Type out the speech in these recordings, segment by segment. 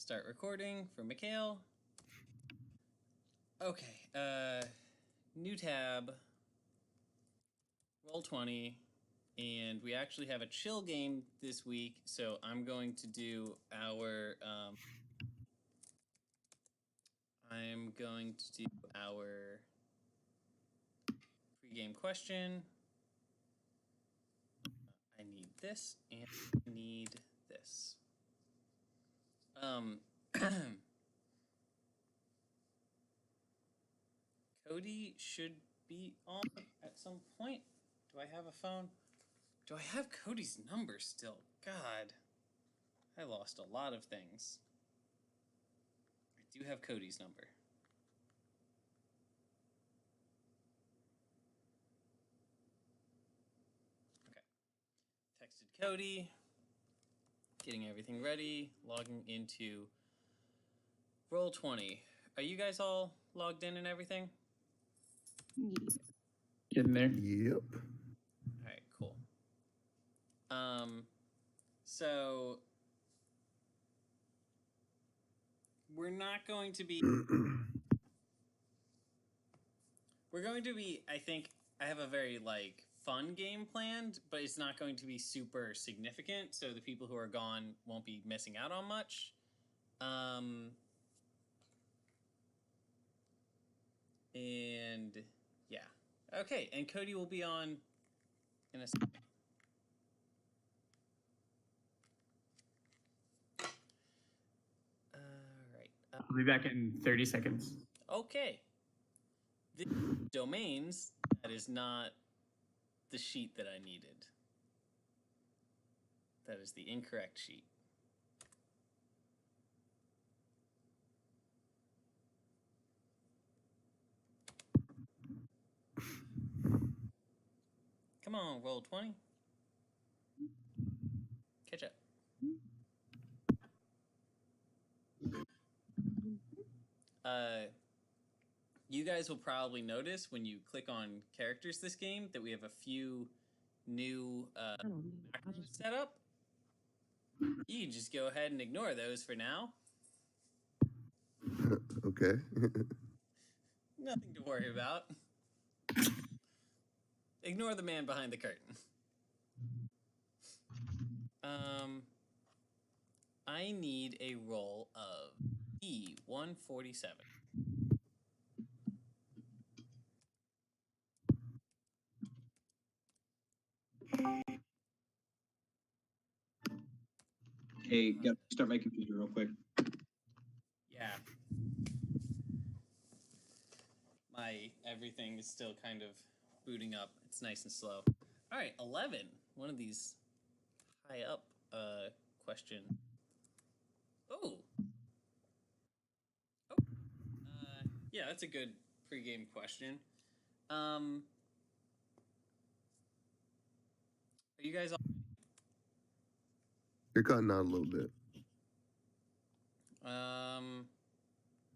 Start recording for Mikhail. Okay, new tab, roll 20, and we actually have a chill game this week, so I'm going to do our pre-game question. I need this and I need this. Cody should be on at some point. Do I have a phone? Do I have Cody's number still? God, I lost a lot of things. I do have Cody's number. Okay. Texted Cody. Getting everything ready. Logging into Roll20. Are you guys all logged in and everything? Getting there. Yep. All right, cool. So we're not going to be. We're going to be. I think I have a very fun game planned, but it's not going to be super significant. So the people who are gone won't be missing out on much. And yeah. Okay, and Cody will be on in a second. Alright. I'll be back in 30 seconds. Okay. The domains, that is not the sheet that I needed. That is the incorrect sheet. Come on, Roll20. Catch up. You guys will probably notice when you click on characters this game that we have a few new macros set up. You can just go ahead and ignore those for now. Okay. Nothing to worry about. Ignore the man behind the curtain. I need a roll of E147. Hey, gotta start my computer real quick. Yeah. My everything is still kind of booting up. It's nice and slow. All right, 11. One of these high up question. Oh. Yeah, that's a good pregame question. Are you guys all? You're cutting out a little bit. I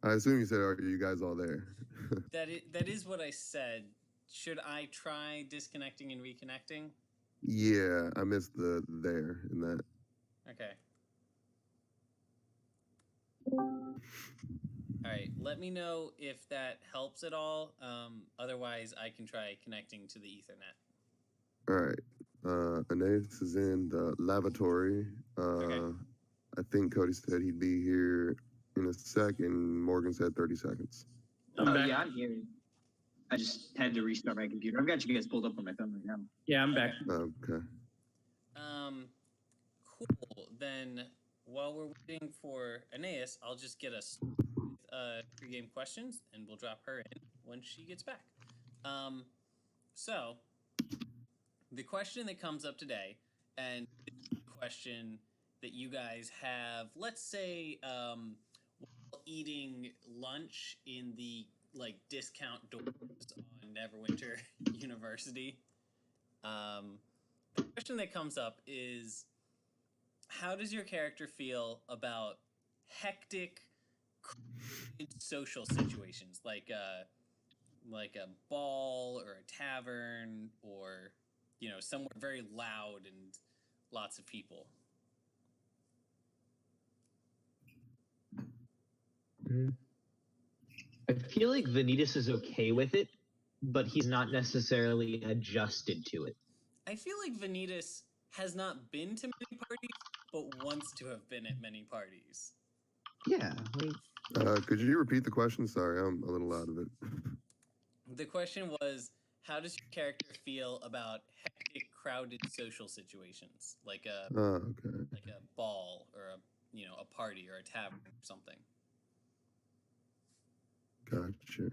assume you said, "Are you guys all there?" That is what I said. Should I try disconnecting and reconnecting? Yeah, I missed the there in that. Okay. All right, let me know if that helps at all. Otherwise, I can try connecting to the Ethernet. All right. Anais is in the lavatory. Okay. I think Cody said he'd be here in a second. Morgan said 30 seconds. I'm back. Yeah, I'm here. I just had to restart my computer. I've got you guys pulled up on my phone right now. Yeah, I'm back. Okay. Cool. Then while we're waiting for Anais, I'll just get us pregame questions, and we'll drop her in when she gets back. So the question that comes up today, and the question that you guys have, let's say, while eating lunch in the discount doors on Neverwinter University. The question that comes up is, how does your character feel about hectic, crowded social situations like a ball or a tavern or somewhere very loud and lots of people? I feel like Vanitas is okay with it, but he's not necessarily adjusted to it. I feel like Vanitas has not been to many parties, but wants to have been at many parties. Yeah. Could you repeat the question? Sorry, I'm a little out of it. The question was, how does your character feel about hectic, crowded social situations, like a Okay. like a ball or a party or a tavern or something? Gotcha.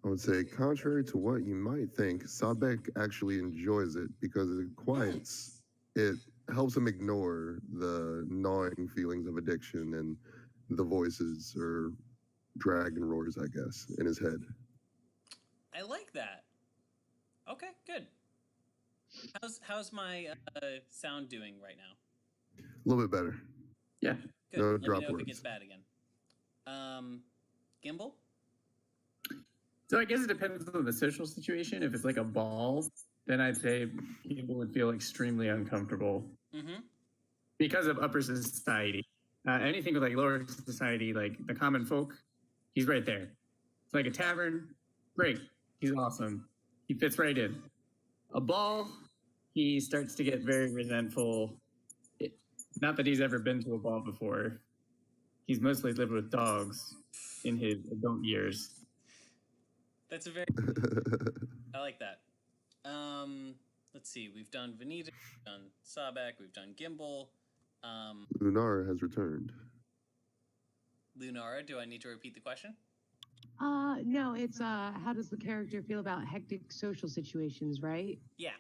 I would say, contrary to what you might think, Sabek actually enjoys it because it quiets. It helps him ignore the gnawing feelings of addiction and the voices or dragon roars, I guess, in his head. I like that. Okay, good. How's my sound doing right now? A little bit better. Yeah. Good. No Let drop me know if words. it gets bad again. Gimbal? So I guess it depends on the social situation. If it's like a ball, then I'd say people would feel extremely uncomfortable Mm-hmm. because of upper society. Anything with like lower society, like the common folk, he's right there. It's like a tavern, great. He's awesome. He fits right in. A ball, he starts to get very resentful. Not that he's ever been to a ball before. He's mostly lived with dogs in his adult years. That's a very. I like that. Let's see. We've done Vanita, we've done Sabek, we've done Gimbal. Lunara has returned. Lunara, do I need to repeat the question? No, it's how does the character feel about hectic social situations, right? Yeah.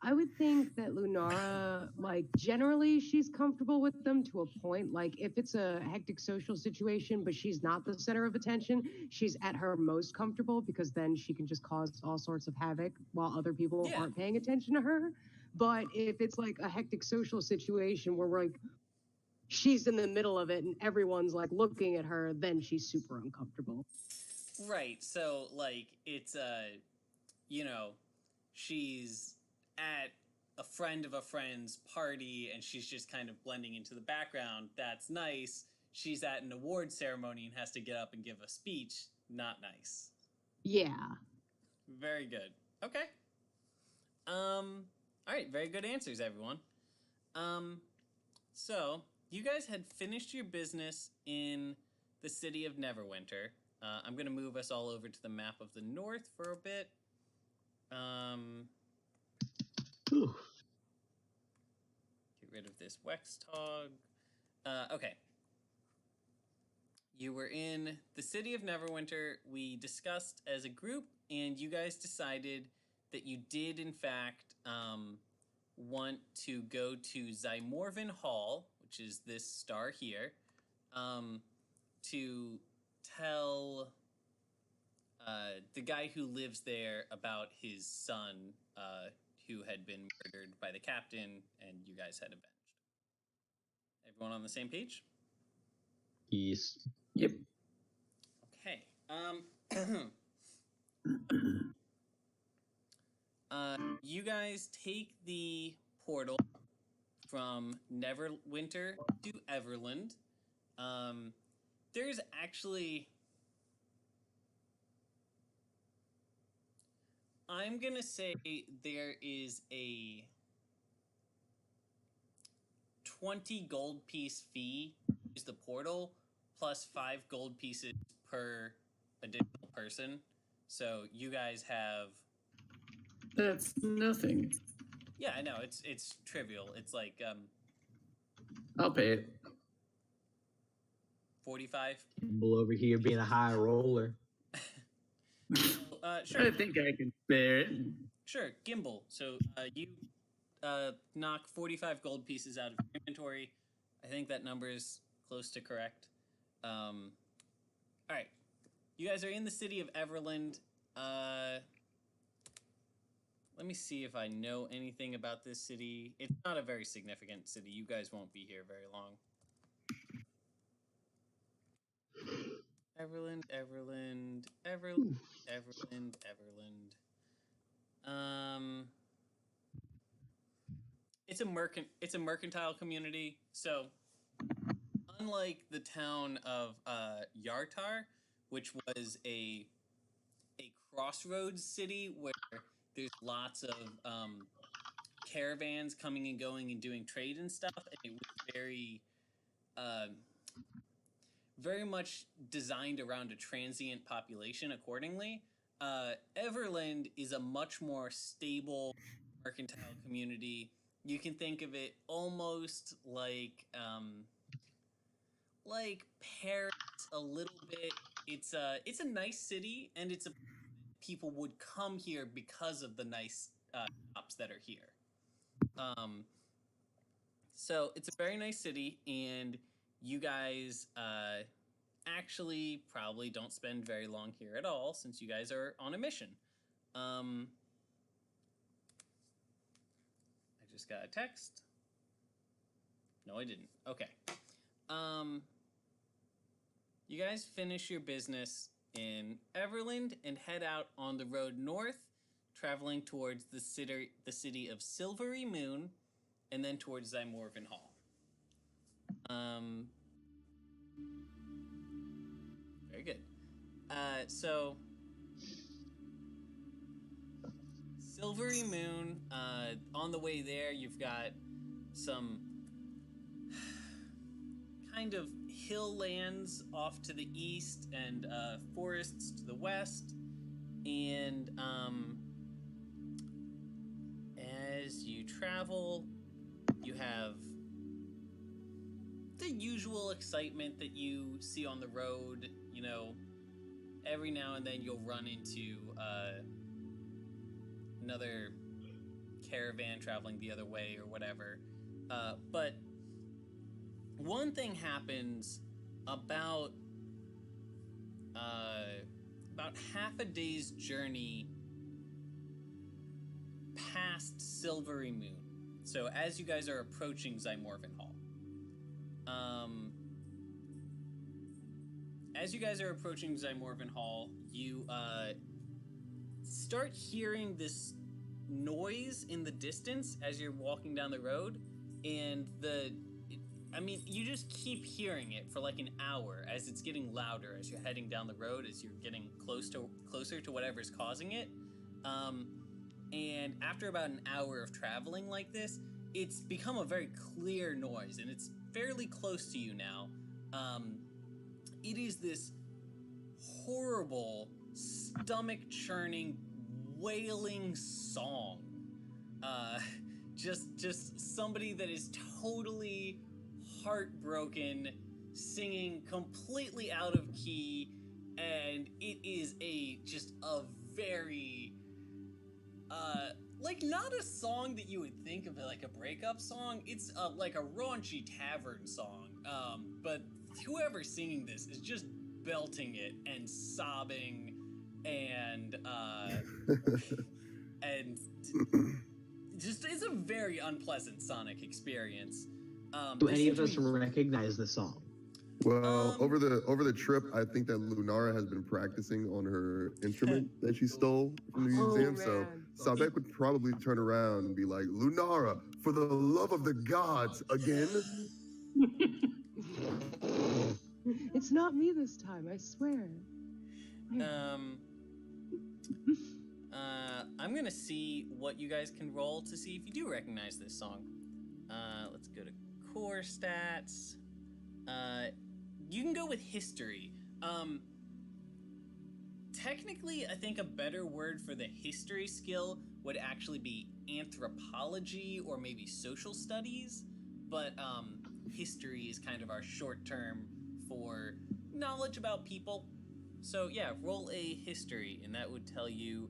I would think that Lunara, like, generally she's comfortable with them to a point. Like, if it's a hectic social situation, but she's not the center of attention, she's at her most comfortable because then she can just cause all sorts of havoc while other people aren't paying attention to her. But if it's like a hectic social situation where we're like, she's in the middle of it and everyone's like looking at her, then she's super uncomfortable. Right. So, like, it's, she's at a friend of a friend's party and she's just kind of blending into the background. That's nice. She's at an award ceremony and has to get up and give a speech. Not nice. Yeah. Very good. Okay. All right. Very good answers, everyone. So you guys had finished your business in the city of Neverwinter. I'm going to move us all over to the map of the north for a bit. Get rid of this Wextog. Okay. You were in the city of Neverwinter. We discussed as a group, and you guys decided that you did, in fact, want to go to Zymorvin Hall, which is this star here, to tell the guy who lives there about his son who had been murdered by the captain and you guys had avenged. Everyone on the same page? Yes. Yep. Okay. You guys take the portal from Neverwinter to Everland. There's actually... I'm going to say there is a 20 gold piece fee to use the portal, plus 5 gold pieces per additional person. So you guys have... That's nothing. Yeah, I know. It's trivial. It's like... I'll pay it. 45? Gimbal over here being a high roller. Sure. I think I can spare it. Sure, Gimbal. So you knock 45 gold pieces out of your inventory. I think that number is close to correct. All right. You guys are in the city of Everland. Let me see if I know anything about this city. It's not a very significant city. You guys won't be here very long. Everland. It's a mercantile community, so unlike the town of Yartar, which was a crossroads city where there's lots of caravans coming and going and doing trade and stuff, and it was um, very much designed around a transient population accordingly. Everland is a much more stable mercantile community. You can think of it almost like Paris a little bit. It's a nice city, and it's a people would come here because of the nice shops that are here. Um, so it's a very nice city, and you guys actually probably don't spend very long here at all since you guys are on a mission. I just got a text. No, I didn't. Okay. You guys finish your business in Everland and head out on the road north, traveling towards the city of Silvery Moon, and then towards Zymorvan Hall. Very good. So Silvery Moon. On the way there, you've got some kind of hill lands off to the east and forests to the west. And as you travel, you have the usual excitement that you see on the road. You know, every now and then you'll run into another caravan traveling the other way or whatever. But one thing happens about half a day's journey past Silvery Moon. So as you guys are approaching Zymorvan Hall, you start hearing this noise in the distance as you're walking down the road, and you just keep hearing it for like an hour as it's getting louder as you're heading down the road, as you're getting closer to whatever's causing it. And after about an hour of traveling like this, it's become a very clear noise, and it's fairly close to you now. It is this horrible, stomach-churning, wailing song. Just somebody that is totally heartbroken, singing completely out of key, and it is just a very not a song that you would think of like a breakup song. It's like a raunchy tavern song, but whoever's singing this is just belting it and sobbing and and just it's a very unpleasant sonic experience. Do any of us recognize the song? Well, over the trip, I think that Lunara has been practicing on her instrument that she stole from the museum. So Sabek would probably turn around and be like, "Lunara, for the love of the gods, again." It's not me this time, I swear. I'm gonna see what you guys can roll to see if you do recognize this song. Let's go to core stats. You can go with history. Technically, I think a better word for the history skill would actually be anthropology or maybe social studies, but history is kind of our short term for knowledge about people. So yeah, roll a history, and that would tell you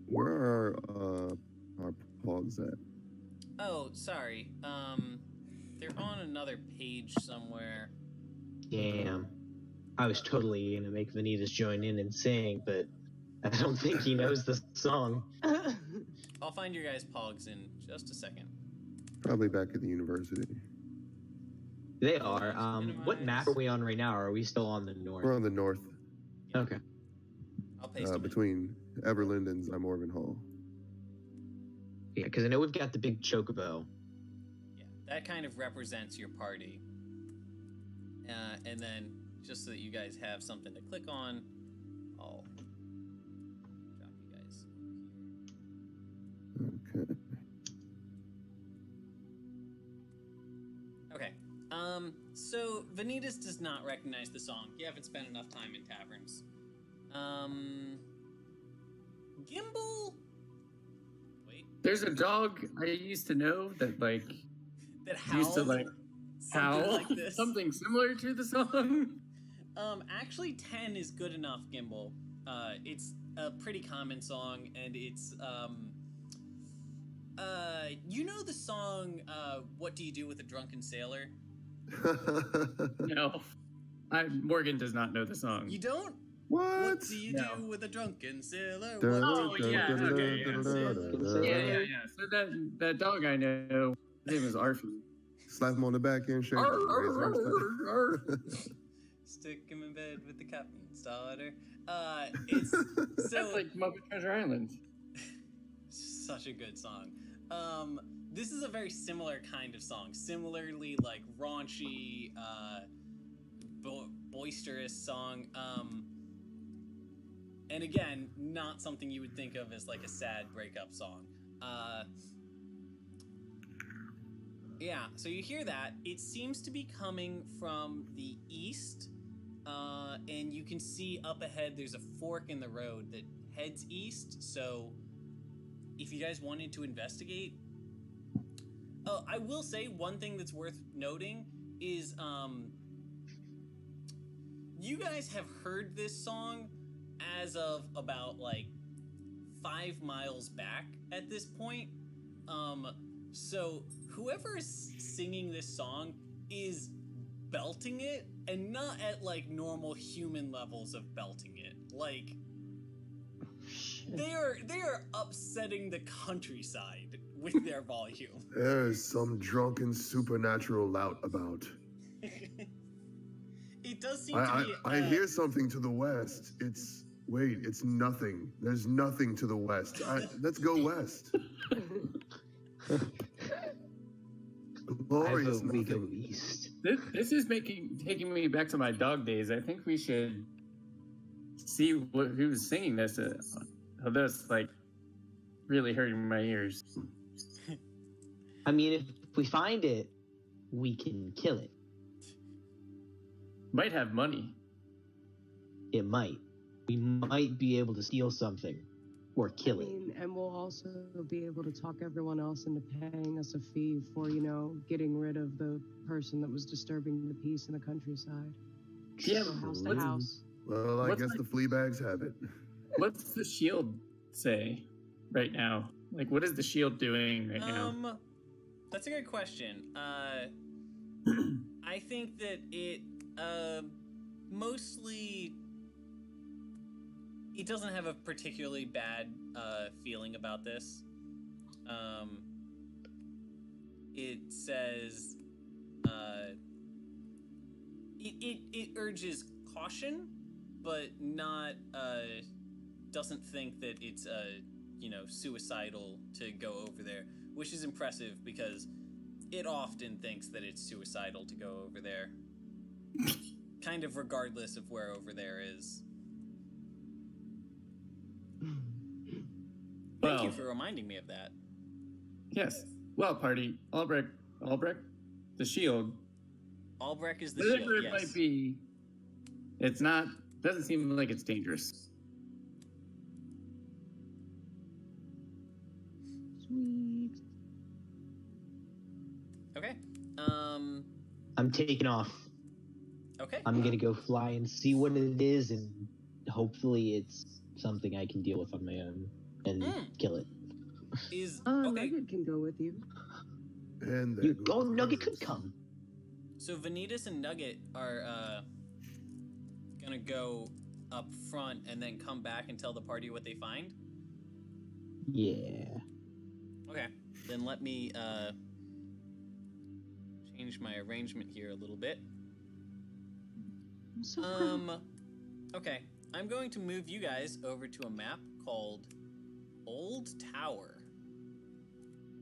Where are our pogs at? Oh, sorry. They're on another page somewhere. Damn. I was totally gonna make Vanitas join in and sing, but I don't think he knows the song. I'll find your guys' pogs in just a second. Probably back at the university. They are. What map are we on right now? Or are we still on the north? We're on the north. Okay. I'll paste them between Everland and Zymorvan Hall. Yeah, because I know we've got the big chocobo. Yeah, that kind of represents your party. And then, just so that you guys have something to click on, I'll drop you guys over here. Okay. Okay. So Vanitas does not recognize the song. You haven't spent enough time in taverns. Gimbal? Wait. There's a dog I used to know that like That used to howls like something howl like this. something similar to the song. Actually 10 is good enough, Gimbal. It's a pretty common song, and it's, you know the song, What Do You Do with a Drunken Sailor? No, Morgan does not know the song. You don't? What? What do you No. do with a drunken sailor? Dun, Oh, dun, yeah, dun, okay, dun, yeah. dun, dun, Yeah, dun. yeah, yeah. So that dog I know, his name was Arfie. Slap him on the back and shake him. Stick him in bed with the captain's daughter. It's That's so like Muppet Treasure Island. such a good song. This is a very similar kind of song. Similarly, like raunchy, boisterous song. And again, not something you would think of as like a sad breakup song. Yeah, so you hear that. It seems to be coming from the east, and you can see up ahead there's a fork in the road that heads east. So if you guys wanted to investigate, I will say one thing that's worth noting is you guys have heard this song as of about like 5 miles back at this point. So whoever is singing this song is belting it, and not at like normal human levels of belting it. Like they are upsetting the countryside with their volume. There's some drunken supernatural lout about. It does seem to be. I hear something to the west. It's nothing. There's nothing to the west. Let's go west. Glorious we go nothing. east. This is taking me back to my dog days. I think we should see who's singing this. This like really hurting my ears. I mean, if we find it, we can kill it. Might have money. It might. We might be able to steal something or kill it. And we'll also be able to talk everyone else into paying us a fee for, getting rid of the person that was disturbing the peace in the countryside. Yeah, So house to what's- house. Well, I What's guess my- the flea bags have it. What's the shield say right now? Like, what is the shield doing right now? That's a good question. I think that it mostly it doesn't have a particularly bad feeling about this. It says it urges caution, but not doesn't think that it's suicidal to go over there, which is impressive because it often thinks that it's suicidal to go over there. Kind of regardless of where over there is. Thank you for reminding me of that. Yes. Well, party. Albrecht, the shield. Albrecht is the shield, Whatever it yes. might be, it's not. Doesn't seem like it's dangerous. Sweet. Okay. I'm taking off. Okay. I'm gonna go fly and see what it is, and hopefully it's something I can deal with on my own and kill it. Is okay. Nugget can go with you. And there You goes go, the Nugget birds. could come. So Vanitas and Nugget are gonna go up front and then come back and tell the party what they find. Yeah. Okay. Then let me change my arrangement here a little bit. I'm so proud. Okay. I'm going to move you guys over to a map called Old Tower.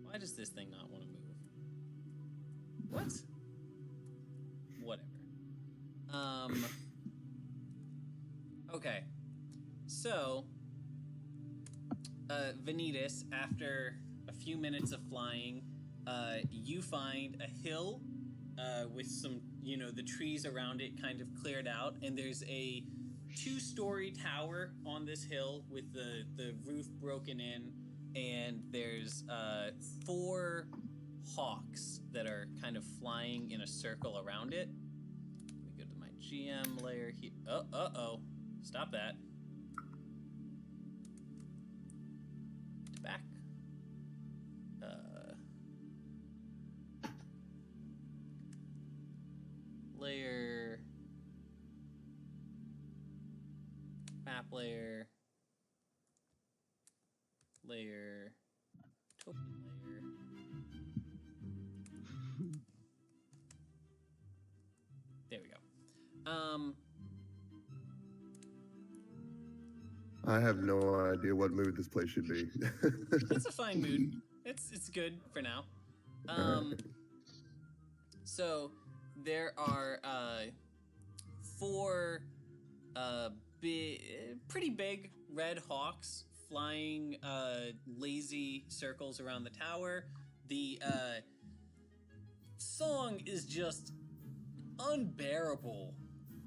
Why does this thing not want to move? What? Whatever. Okay. So, Vanitas, after a few minutes of flying, you find a hill with some, the trees around it kind of cleared out, and there's a 2-story tower on this hill with the roof broken in, and there's 4 hawks that are kind of flying in a circle around it. Let me go to my GM layer here. Uh-oh. Stop that. Back. Layer. Map layer. Layer. Token layer. There we go. I have no idea what mood this place should be. It's a fine mood. It's good for now. So there are 4 pretty big red hawks flying lazy circles around the tower. The song is just unbearable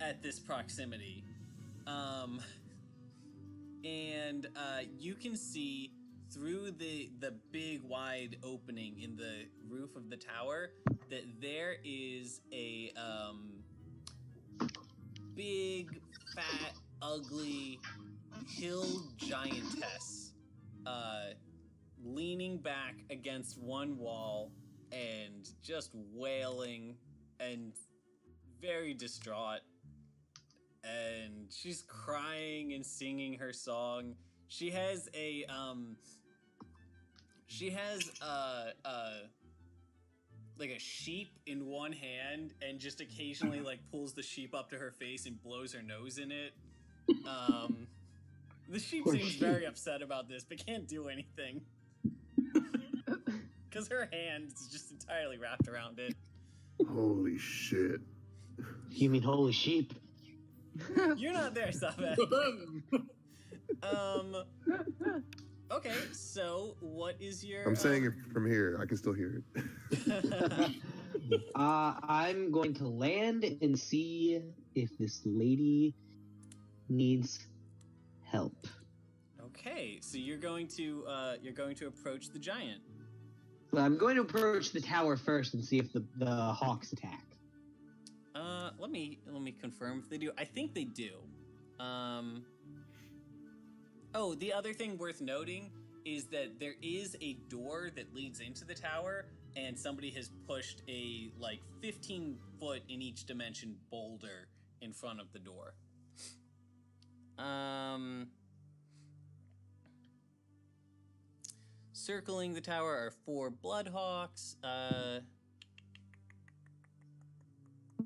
at this proximity. And you can see through the big wide opening in the roof of the tower that there is a big, fat, ugly hill giantess leaning back against one wall and just wailing and very distraught. And she's crying and singing her song. She has like a sheep in one hand and just occasionally like pulls the sheep up to her face and blows her nose in it. The sheep seems very upset about this, but can't do anything. Because her hand is just entirely wrapped around it. Holy shit. You mean holy sheep? You're not there, Sabek. Okay, so what is your... I'm saying it from here. I can still hear it. I'm going to land and see if this lady needs help. Okay, so you're going to approach the giant. Well, I'm going to approach the tower first and see if the hawks attack. Let me confirm if they do. I think they do. Oh, the other thing worth noting is that there is a door that leads into the tower, and somebody has pushed a 15-foot in each dimension boulder in front of the door. Circling the tower are 4 bloodhawks.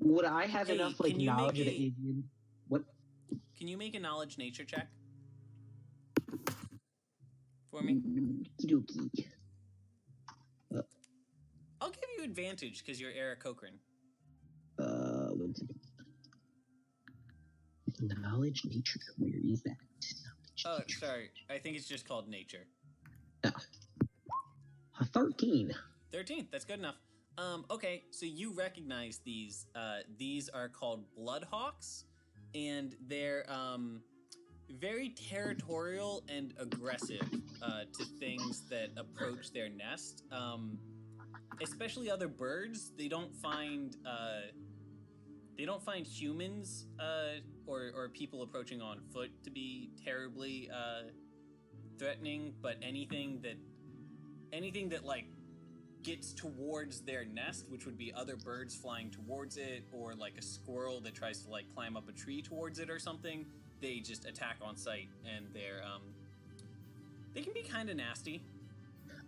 Would I have Hey, enough can you knowledge of make the alien? What? Can you make a knowledge nature check for me? Okey-dokey. I'll give you advantage because you're Eric Cochran. 1 second. Knowledge nature. Where is that? Oh, sorry. I think it's just called nature. 13. 13. That's good enough. Okay, so you recognize these. These are called bloodhawks, and they're very territorial and aggressive to things that approach their nest. Especially other birds. They don't find humans or people approaching on foot to be terribly threatening, but anything that gets towards their nest, which would be other birds flying towards it, or a squirrel that tries to climb up a tree towards it or something, they just attack on sight, and they can be kind of nasty.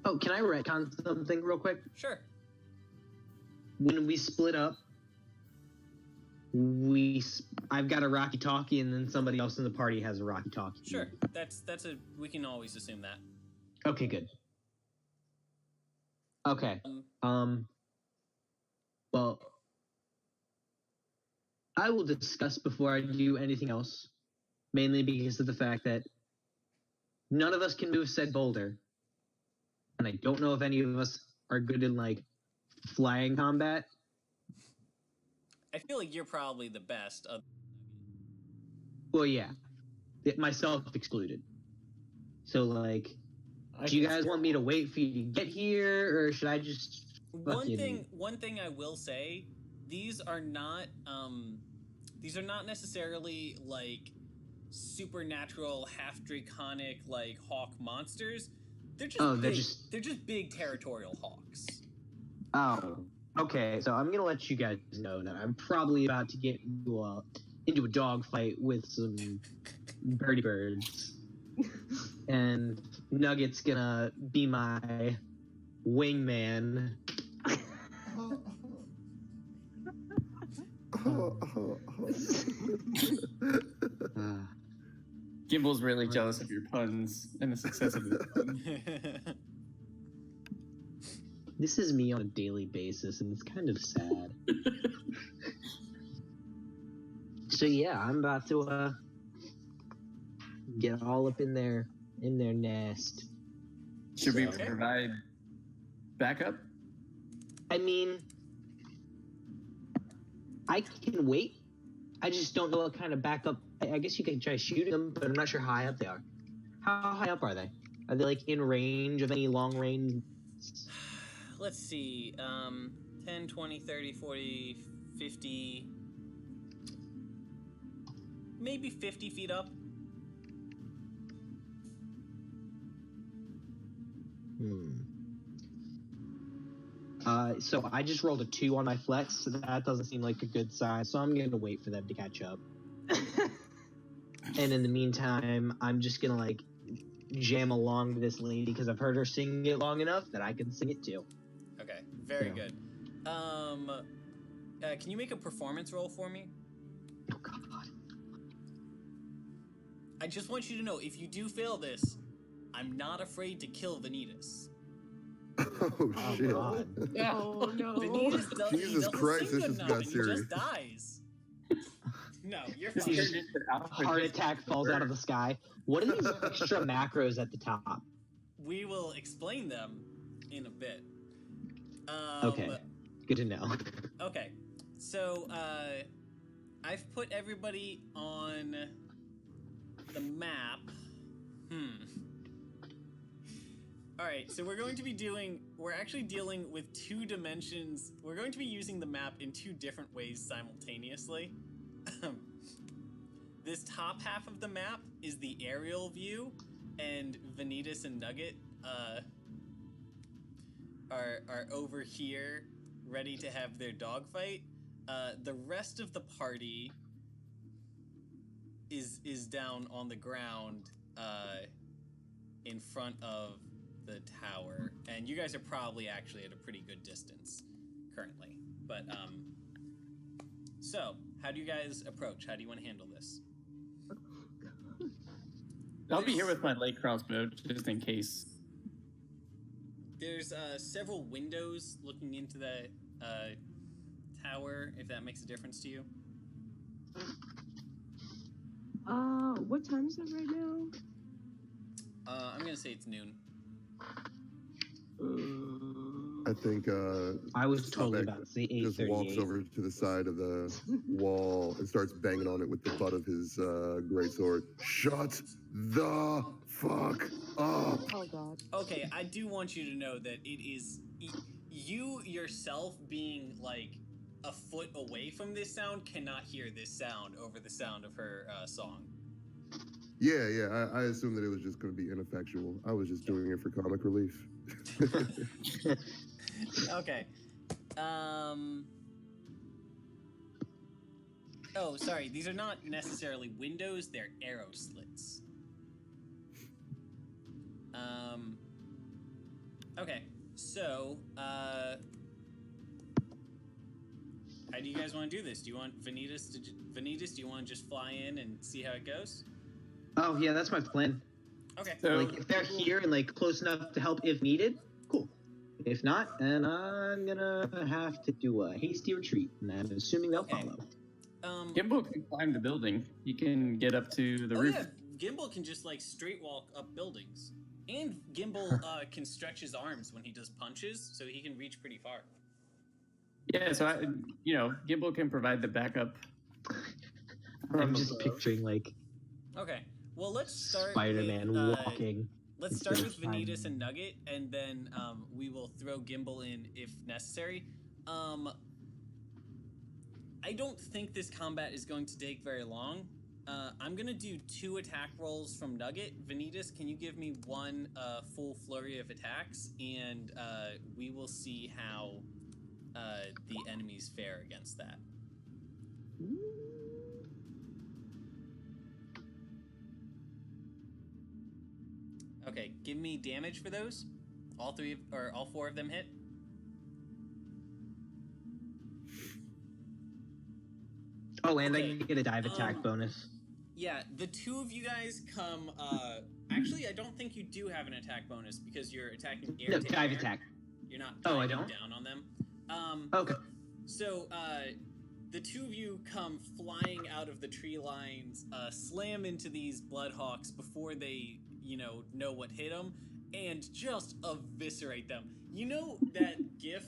Oh, can I retcon something real quick? Sure. When we split up, I've got a Rocky Talkie, and then somebody else in the party has a Rocky Talkie. Sure. We can always assume that. Okay, good. Okay. Well, I will discuss before I do anything else, mainly because of the fact that none of us can move said boulder, and I don't know if any of us are good in like flying combat. I feel like you're probably the best. Well, yeah, myself excluded. So, like, do you guys want me to wait for you to get here, or should I just fucking... One thing I will say, these are not necessarily like supernatural, half draconic, like hawk monsters. They're just they're just big territorial hawks. Oh, okay. So I'm gonna let you guys know that I'm probably about to get into a dogfight with some birdie birds, and Nugget's gonna be my wingman. Gimble's really jealous of your puns and the success of his puns. This is me on a daily basis, and it's kind of sad. So yeah, I'm about to get all up in their nest. Should we provide backup? I mean, I can wait. I just don't know what kind of backup. I guess you can try shooting them, but I'm not sure how high up they are. How high up are they? Are they like in range of any long range? Let's see. 10, 20, 30, 40, 50... maybe 50 feet up. So I just rolled a 2 on my flex, so that doesn't seem like a good sign, so I'm going to wait for them to catch up. And in the meantime, I'm just going to, like, jam along to this lady, because I've heard her sing it long enough that I can sing it too. Okay, very good. Can you make a performance roll for me? Oh, God. I just want you to know, if you do fail this, I'm not afraid to kill Vanitas. Oh shit! God. Oh no! Vanitas Jesus Christ, this just got serious. He just dies. No, you're He fine. just heart attack falls out of the sky. What are these extra macros at the top? We will explain them in a bit. Okay, good to know. Okay, so I've put everybody on the map. Alright, so we're actually dealing with 2 dimensions. We're going to be using the map in 2 different ways simultaneously. This top half of the map is the aerial view, and Vanitas and Nugget are over here, ready to have their dogfight. The rest of the party is down on the ground in front of the tower, and you guys are probably actually at a pretty good distance currently. But so how do you guys approach? How do you want to handle this? I'll be here with my light crossbow just in case. There's several windows looking into the tower, if that makes a difference to you. What time is it right now? I'm gonna say it's noon. I think I was totally about to say 8:38. just walks over to the side of the wall and starts banging on it with the butt of his greatsword. Shut the fuck up! Oh God. Okay, I do want you to know that it is you yourself being like a foot away from this sound cannot hear this sound over the sound of her song. Yeah, I assumed that it was just going to be ineffectual. I was just doing it for comic relief. Okay. Oh, sorry. These are not necessarily windows. They're arrow slits. Okay. So, how do you guys want to do this? Do you want Vanitas, do you want to just fly in and see how it goes? Oh yeah, that's my plan. Okay. So, Like, if they're here and like close enough to help if needed, cool. If not, then I'm gonna have to do a hasty retreat, and I'm assuming they'll Okay. follow. Gimbal can climb the building. He can get up to the oh roof. yeah, Gimbal can just like straight walk up buildings, and Gimbal can stretch his arms when he does punches, so he can reach pretty far. Yeah, so Gimbal can provide the backup. I'm just picturing like Okay, well let's start. Spider-Man with, walking. Let's start with instead of Vanitas climbing. and Nugget, and then we will throw Gimbal in if necessary. I don't think this combat is going to take very long. I'm going to do 2 attack rolls from Nugget. Vanitas, can you give me 1 full flurry of attacks? And we will see how the enemies fare against that. Okay, give me damage for those. All 4 of them hit. Oh, and Okay, I get a dive attack bonus. Yeah, the 2 of you guys come. Actually, I don't think you do have an attack bonus because you're attacking air. No, to dive air. attack. You're not Oh, I diving don't? down on them. Okay. So, the 2 of you come flying out of the tree lines, slam into these Bloodhawks before they, know what hit them, and just eviscerate them. You know that GIF,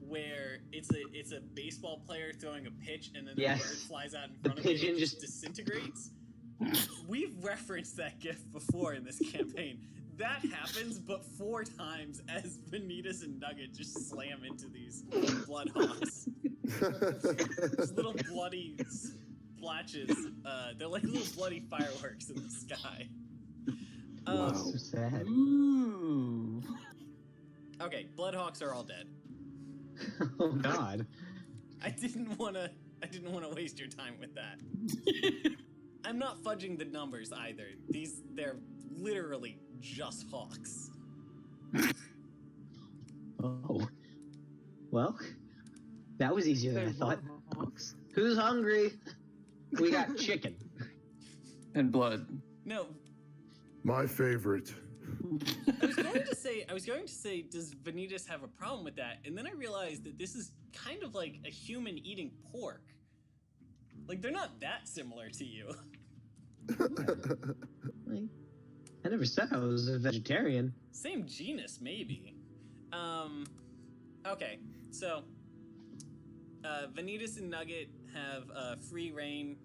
where it's a baseball player throwing a pitch and then the Yes. bird flies out in The front of it and pigeon it just- disintegrates? We've referenced that GIF before in this campaign. That happens, but 4 times as Vanitas and Nugget just slam into these Bloodhawks. These little bloody splatches. They're like little bloody fireworks in the sky. Wow. So sad. Ooh. Okay, Bloodhawks are all dead. Oh God. I didn't wanna waste your time with that. I'm not fudging the numbers either. They're literally just hawks. Oh. Well, that was easier than I thought. Hawks. Who's hungry? We got chicken. And blood. No, My favorite. I was going to say, does Vanitas have a problem with that? And then I realized that this is kind of like a human eating pork. Like, they're not that similar to you. Like, I never said I was a vegetarian. Same genus, maybe. Okay, so Vanitas and Nugget have free reign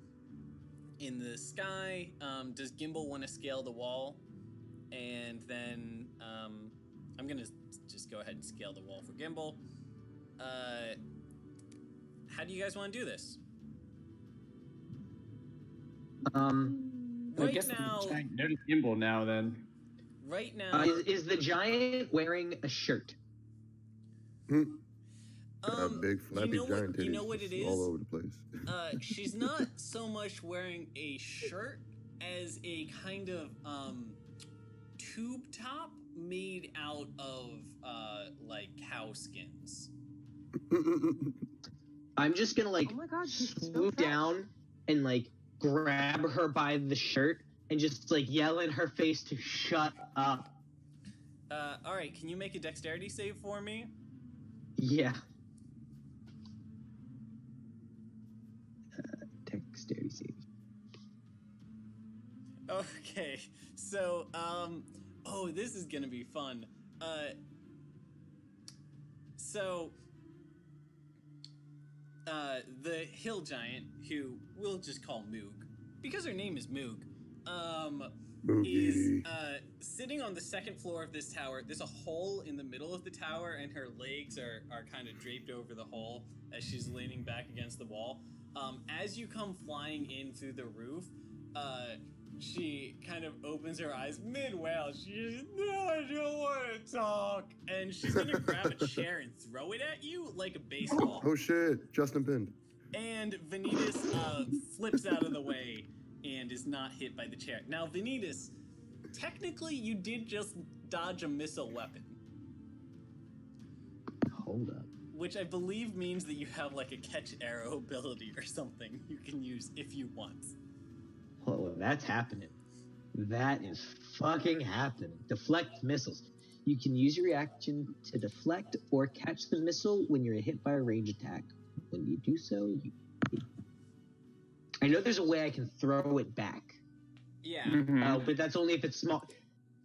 in the sky. Does Gimbal want to scale the wall? And then I'm gonna just go ahead and scale the wall for Gimbal. How do you guys want to do this? I Right guess now, notice Gimbal now then. right now, Is the giant wearing a shirt? A big flappy giant titties you know what it is? all over the place. She's not so much wearing a shirt as a kind of tube top made out of like cow skins. I'm just gonna like Oh my God, she's so swoop fat. down and like grab her by the shirt and just like yell in her face to shut up. All right, can you make a dexterity save for me? Yeah. Dexterity save. Okay, so oh, this is gonna be fun. So the hill giant, who we'll just call Moog, because her name is Moog, is Moogie. sitting on the second floor of this tower. There's a hole in the middle of the tower, and her legs are kind of draped over the hole as she's leaning back against the wall. As you come flying in through the roof, she kind of opens her eyes mid-wail. She's, no, I don't want to talk. And she's going to grab a chair and throw it at you like a baseball. Oh shit, Justin pinned. And Vanitas flips out of the way and is not hit by the chair. Now, Vanitas, technically you did just dodge a missile weapon, Hold up. which I believe means that you have like a catch arrow ability or something you can use if you want. Oh, that's happening. That is fucking happening. Deflect missiles. You can use your reaction to deflect or catch the missile when you're hit by a range attack. When you do so, you I know there's a way I can throw it back. Yeah. Mhm. But that's only if it's small.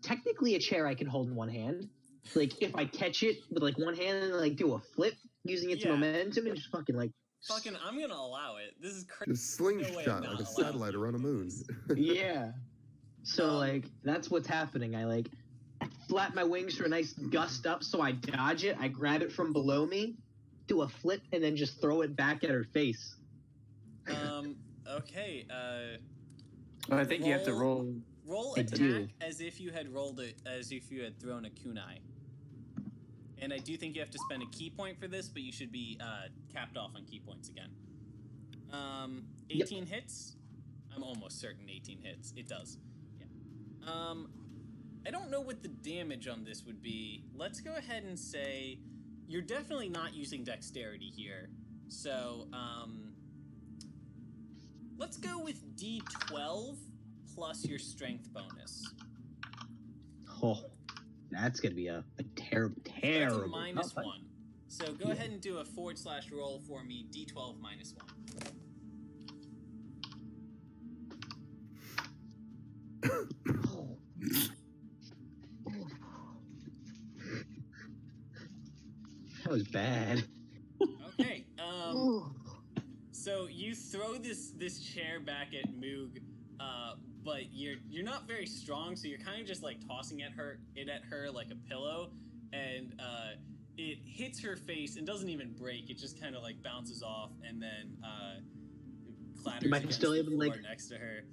Technically, a chair I can hold in one hand. Like, if I catch it with, like, one hand and, like, do a flip using its Yeah. momentum and just fucking, like... Fucking, I'm gonna allow it. This is crazy. Just No way of slingshot not like a allowing satellite you around to a do moon. this. Yeah. So, Um, like, that's what's happening. I flap my wings for a nice gust up, so I dodge it. I grab it from below me, do a flip, and then just throw it back at her face. Okay, Well, I think you have to roll. Roll I attack do. as if you had rolled it, as if you had thrown a kunai. And I do think you have to spend a key point for this, but you should be capped off on key points again. 18 hits? I'm almost certain 18 hits. It does. Yeah. I don't know what the damage on this would be. Let's go ahead and say you're definitely not using dexterity here. So, let's go with D12 plus your strength bonus. Oh, that's going to be a terrible, That's terrible... a minus Oh, 1. So go ahead and do a / roll for me, D12 minus 1. That was bad. Okay, so you throw this chair back at Moog, but you're not very strong, so you're kind of just like tossing it at her like a pillow, and it hits her face and doesn't even break. It just kind of like bounces off and then clatters Am I against still the able to, floor like- next to her.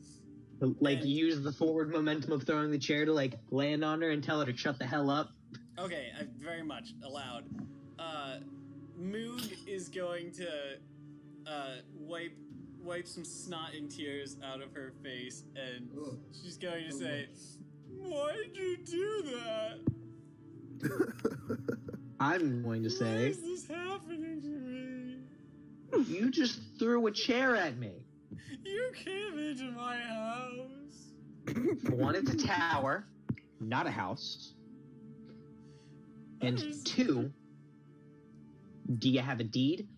Like, And- use the forward momentum of throwing the chair to, like, land on her and tell her to shut the hell up. Okay, I very much allowed. Moog is going to wipe some snot and tears out of her face, and she's going to say, "Why did you do that? I'm going to Why say, is this happening to me? you just threw a chair at me. You came into my house." One, it's a tower, not a house. And two, do you have a deed?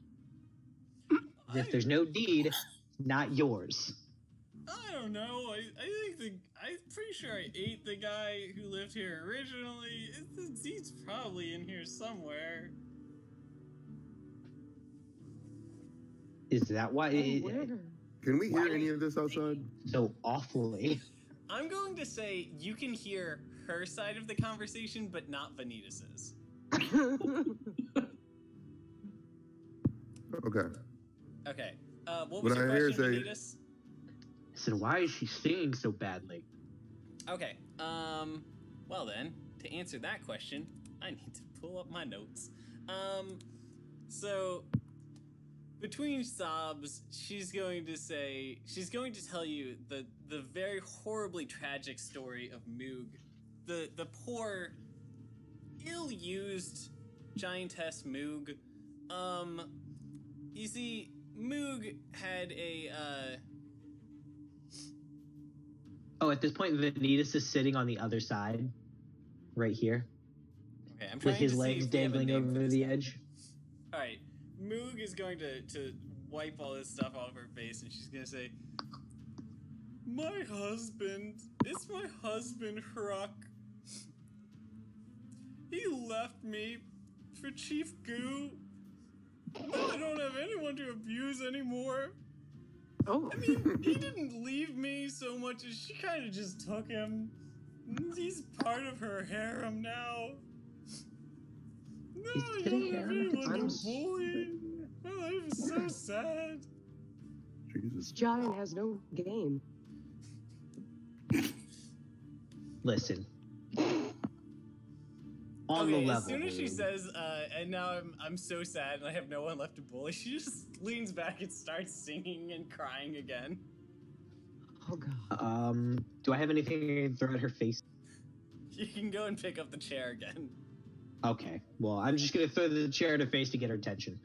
If there's no deed, not yours. I don't know. I'm pretty sure I ate the guy who lived here originally. He's probably in here somewhere. Is that why Can we hear Why- any of this outside? so awfully? I'm going to say you can hear her side of the conversation, but not Vanitas's. Okay. Okay. What was When your I hear question, say- Vanitas? I said, why is she singing so badly? Okay. Well then, to answer that question, I need to pull up my notes. So between sobs, she's going to tell you the very horribly tragic story of Moog, the poor, ill-used giantess Moog. You see, Moog had a Oh, at this point, Vanitas is sitting on the other side, right here, okay, I'm trying with his to see legs if we have a dangling name for over this the guy. edge. All right, Moog is going to wipe all this stuff off her face, and she's gonna say, it's my husband, Hruck. He left me for Chief Goo. Now I don't have anyone to abuse anymore. Oh. I mean, he didn't leave me so much as she kind of just took him. He's part of her harem now. No, Is I it a don't have harem? anyone I'm to bully. My life is so sad. Jesus. This giant has no game. Listen. On Okay, the level. as soon as she Moog. says, and now I'm so sad and I have no one left to bully, she just leans back and starts singing and crying again. Oh god. Do I have anything I can throw at her face? You can go and pick up the chair again. Okay. Well, I'm just gonna throw the chair at her face to get her attention.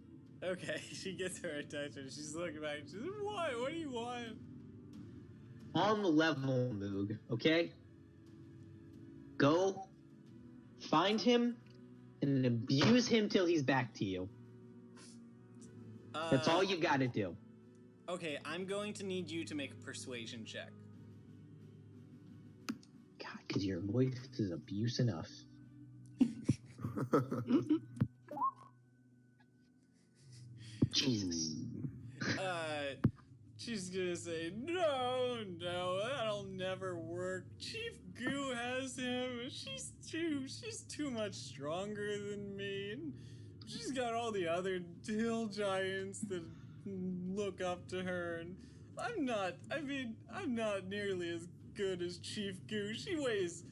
Okay, she gets her attention. She's looking back. She's like, "What? What do you want?" On the level, Moog. Okay. Go. Find him and abuse him till he's back to you. That's all you gotta do. Okay, I'm going to need you to make a persuasion check. God, because your voice is abuse enough. Jesus. She's gonna say, no, that'll never work. Chief Goo has him. She's too much stronger than me. And she's got all the other hill giants that look up to her. And I'm not nearly as good as Chief Goo. She weighs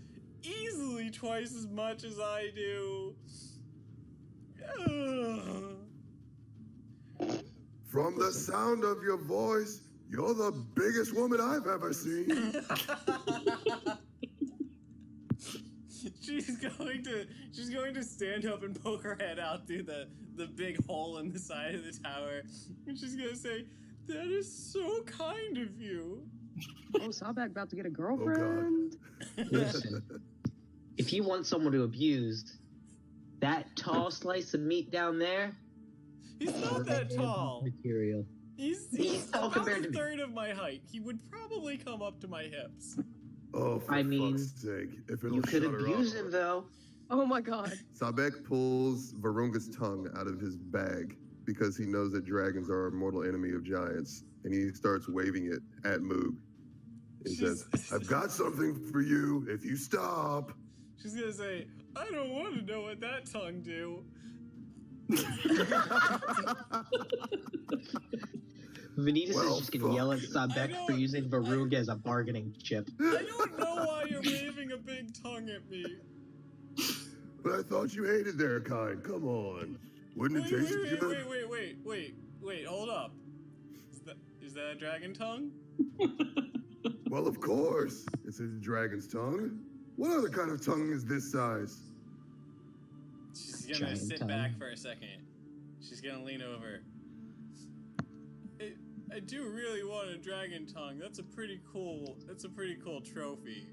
easily twice as much as I do. From the sound of your voice, you're the biggest woman I've ever seen. She's going to stand up and poke her head out through the big hole in the side of the tower, and she's gonna say, "That is so kind of you." Oh, Sawback about to get a girlfriend. Listen, if you want someone to abuse, that tall slice of meat down there. He's not that tall. Material. He's tall about compared a to me. third of my height. He would probably come up to my hips. Oh, for I mean, fuck's sake. If it'll You could shut her abuse up. him, though. Oh my god. Sabek pulls Varunga's tongue out of his bag because he knows that dragons are a mortal enemy of giants, and he starts waving it at Moog. He says, I've got something for you if you stop. She's gonna say, "I don't want to know what that tongue do." Vanitas Well, is just gonna yell at I Sabek know- for using Varunga as a bargaining chip. I don't know why you're waving a big tongue at me. But I thought you hated their kind. Come on. Wouldn't it taste good? Wait, hold up. Is that a dragon tongue? Well, of course. It's a dragon's tongue. What other kind of tongue is this size? She's gonna Giant sit tongue. back for a second. She's gonna lean over. I do really want a dragon tongue. That's a pretty cool trophy.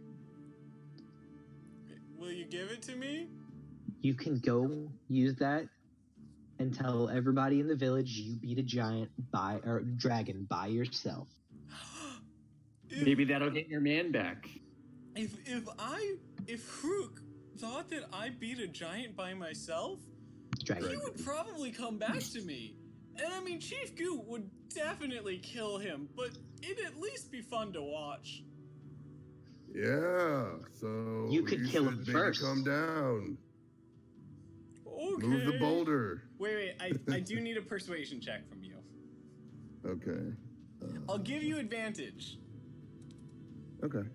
Will you give it to me? You can go use that and tell everybody in the village you beat a dragon by yourself. Maybe that'll get your man back. If Hruk thought that I beat a giant by myself, Dragon. he would probably come back to me. And I mean, Chief Goot would definitely kill him, but it'd at least be fun to watch. Yeah, so You could kill should him maybe first. Come down. Okay. Move the boulder. Wait, I do need a persuasion check from you. Okay. I'll give you advantage. Okay.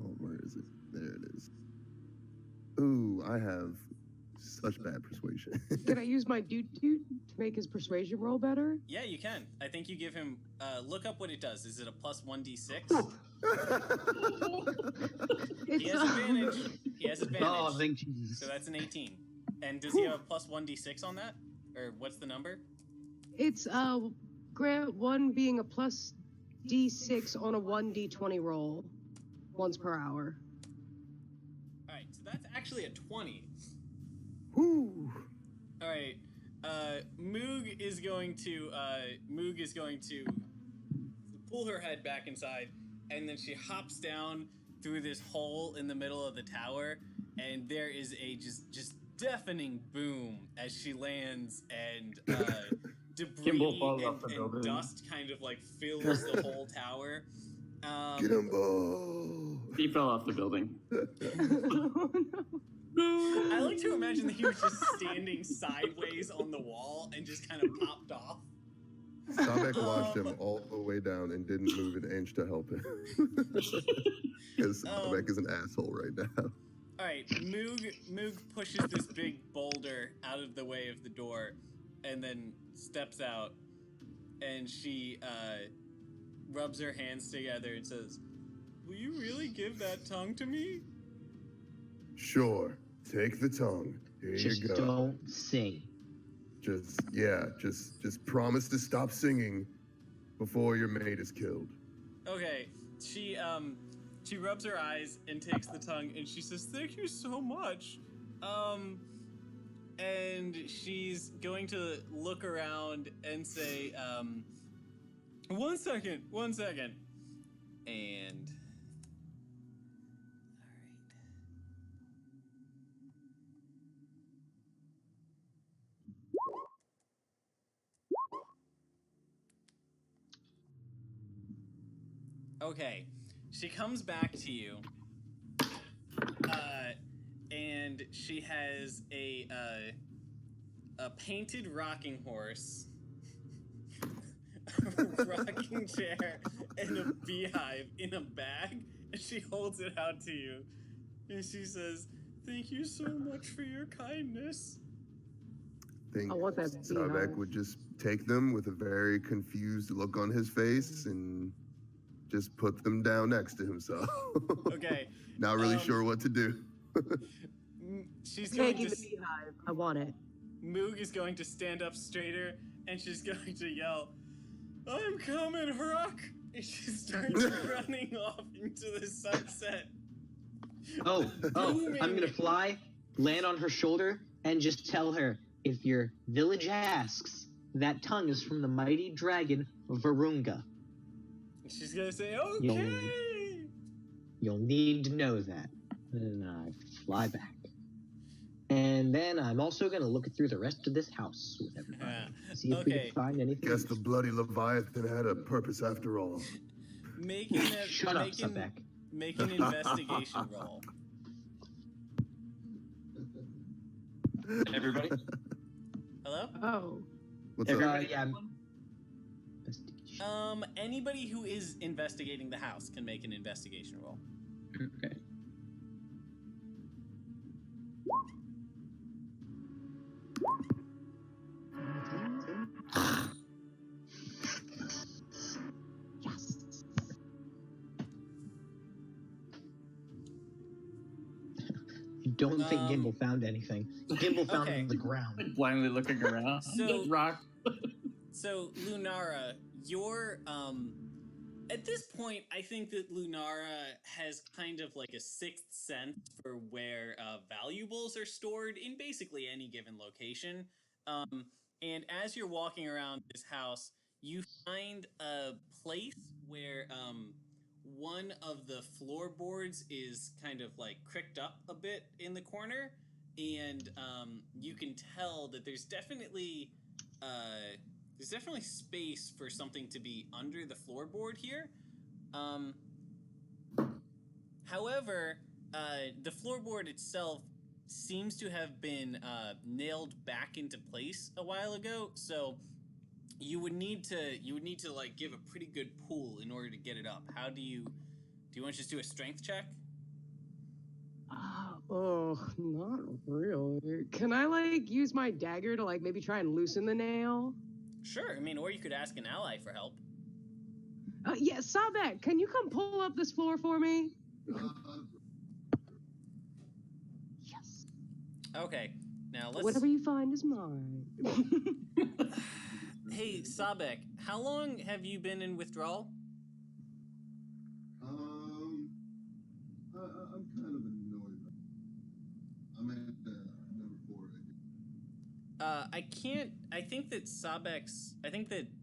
Oh, where is it? There it is. Ooh, I have such bad persuasion. Can I use my doot to make his persuasion roll better? Yeah, you can. I think you give him. Look up what it does. Is it a plus 1d6? It's He has advantage. He has advantage. Oh, thank Jesus. So that's an 18. And does he have a plus 1d6 on that? Or what's the number? It's grant one being a plus d6 on a 1d20 roll once per hour. Alright, so that's actually a 20. Whew. Alright. Moog is going to pull her head back inside, and then she hops down through this hole in the middle of the tower, and there is a just deafening boom as she lands, and debris Kimball falls off the and building. dust kind of like fills the whole tower. Get him, Bo. He fell off the building. Oh, no. I like to imagine that he was just standing sideways on the wall and just kind of popped off. Sabek watched him all the way down and didn't move an inch to help him. Because Sabek is an asshole right now. All right, Moog pushes this big boulder out of the way of the door, and then steps out, and she rubs her hands together and says, "Will you really give that tongue to me?" Sure. Take the tongue. Here Just you go. don't sing. Just promise to stop singing before your mate is killed. Okay, she rubs her eyes and takes the tongue, and she says, "Thank you so much. and she's going to look around and say, 1 second, 1 second. And... Okay, she comes back to you, and she has a painted rocking horse, a rocking chair, and a beehive in a bag, and she holds it out to you, and she says, "Thank you so much for your kindness." Think I want that Sabek beehive. would just take them with a very confused look on his face and just put them down next to himself. Okay. Not really sure what to do. She's going Taking to... the beehive. I want it. Moog is going to stand up straighter, and she's going to yell, "I'm coming, Huck!" And she starts running off into the sunset. Oh, I'm gonna fly, land on her shoulder, and just tell her, if your village asks, that tongue is from the mighty dragon Varunga. She's gonna say, "Okay." You'll need to know that. And I fly back. And then I'm also going to look through the rest of this house with everybody. See if we Okay. can find anything. Guess the bloody Leviathan had a purpose after all. Shut up, Sabek. Make an investigation roll. Everybody? Hello? Oh. What's up? Everybody? Yeah. Anybody who is investigating the house can make an investigation roll. Okay. Yes. I don't think Gimbal found anything. Gimbal found Okay. the ground. Like blindly looking around. So- Rock. So, Lunara, you're, at this point, I think that Lunara has kind of like a sixth sense for where valuables are stored in basically any given location. And as you're walking around this house, you find a place where one of the floorboards is kind of like cricked up a bit in the corner, and you can tell that there's definitely space for something to be under the floorboard here. However, the floorboard itself seems to have been nailed back into place a while ago, so you would need to like give a pretty good pull in order to get it up. How do you want to just do a strength check? Oh, not really. Can I like use my dagger to like maybe try and loosen the nail? Sure. I mean, or you could ask an ally for help. Yeah, Sabek, can you come pull up this floor for me? Yes. Okay. Now let's. Whatever you find is mine. Hey, Sabek, how long have you been in withdrawal? I'm kind of annoyed. I'm at number 4. I think that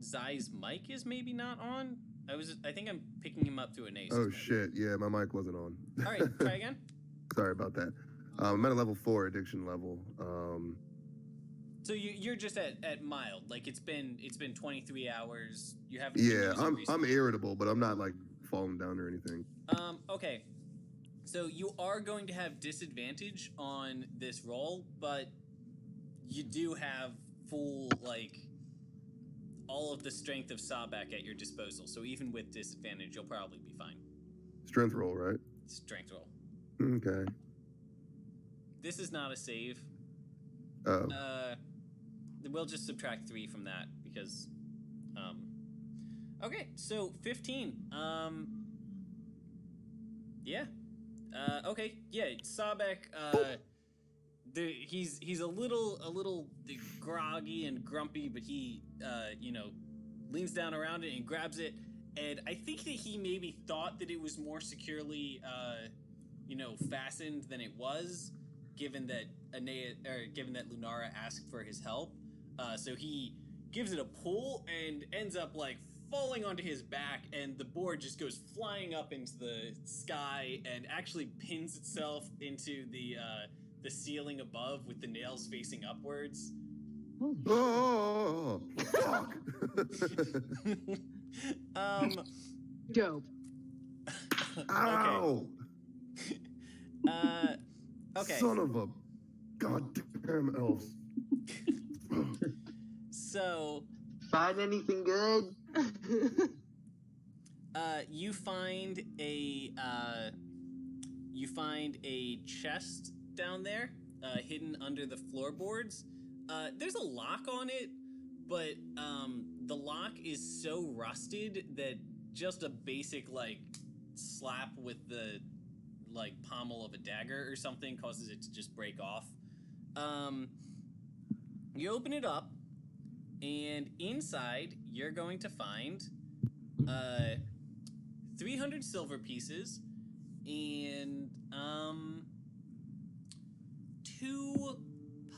Zai's mic is maybe not on. I think I'm picking him up through an ace. Oh shit! Yeah, my mic wasn't on. All right, try again. Sorry about that. I'm at a level 4 addiction level. So you're just at mild. Like it's been 23 hours. You haven't. Yeah, I'm irritable, but I'm not like falling down or anything. Okay. So you are going to have disadvantage on this roll, but you do have full like all of the strength of Sabek at your disposal. So even with disadvantage, you'll probably be fine. Strength roll, right? Strength roll. Okay. This is not a save. Oh. We'll just subtract 3 from that because. Okay, so 15. Yeah. Okay. Yeah, Sabek. He's a little groggy and grumpy, but he leans down around it and grabs it. And I think that he maybe thought that it was more securely fastened than it was. given that given that Lunara asked for his help. So he gives it a pull and ends up like falling onto his back, and the board just goes flying up into the sky and actually pins itself into the ceiling above with the nails facing upwards. Holy Oh, fuck! dope. Ow! Okay. Son of a goddamn elves. So, Find anything good? you find a chest down there, hidden under the floorboards. There's a lock on it, but the lock is so rusted that just a basic like slap with the like pommel of a dagger or something causes it to just break off. You open it up, and inside you're going to find 300 silver pieces and 2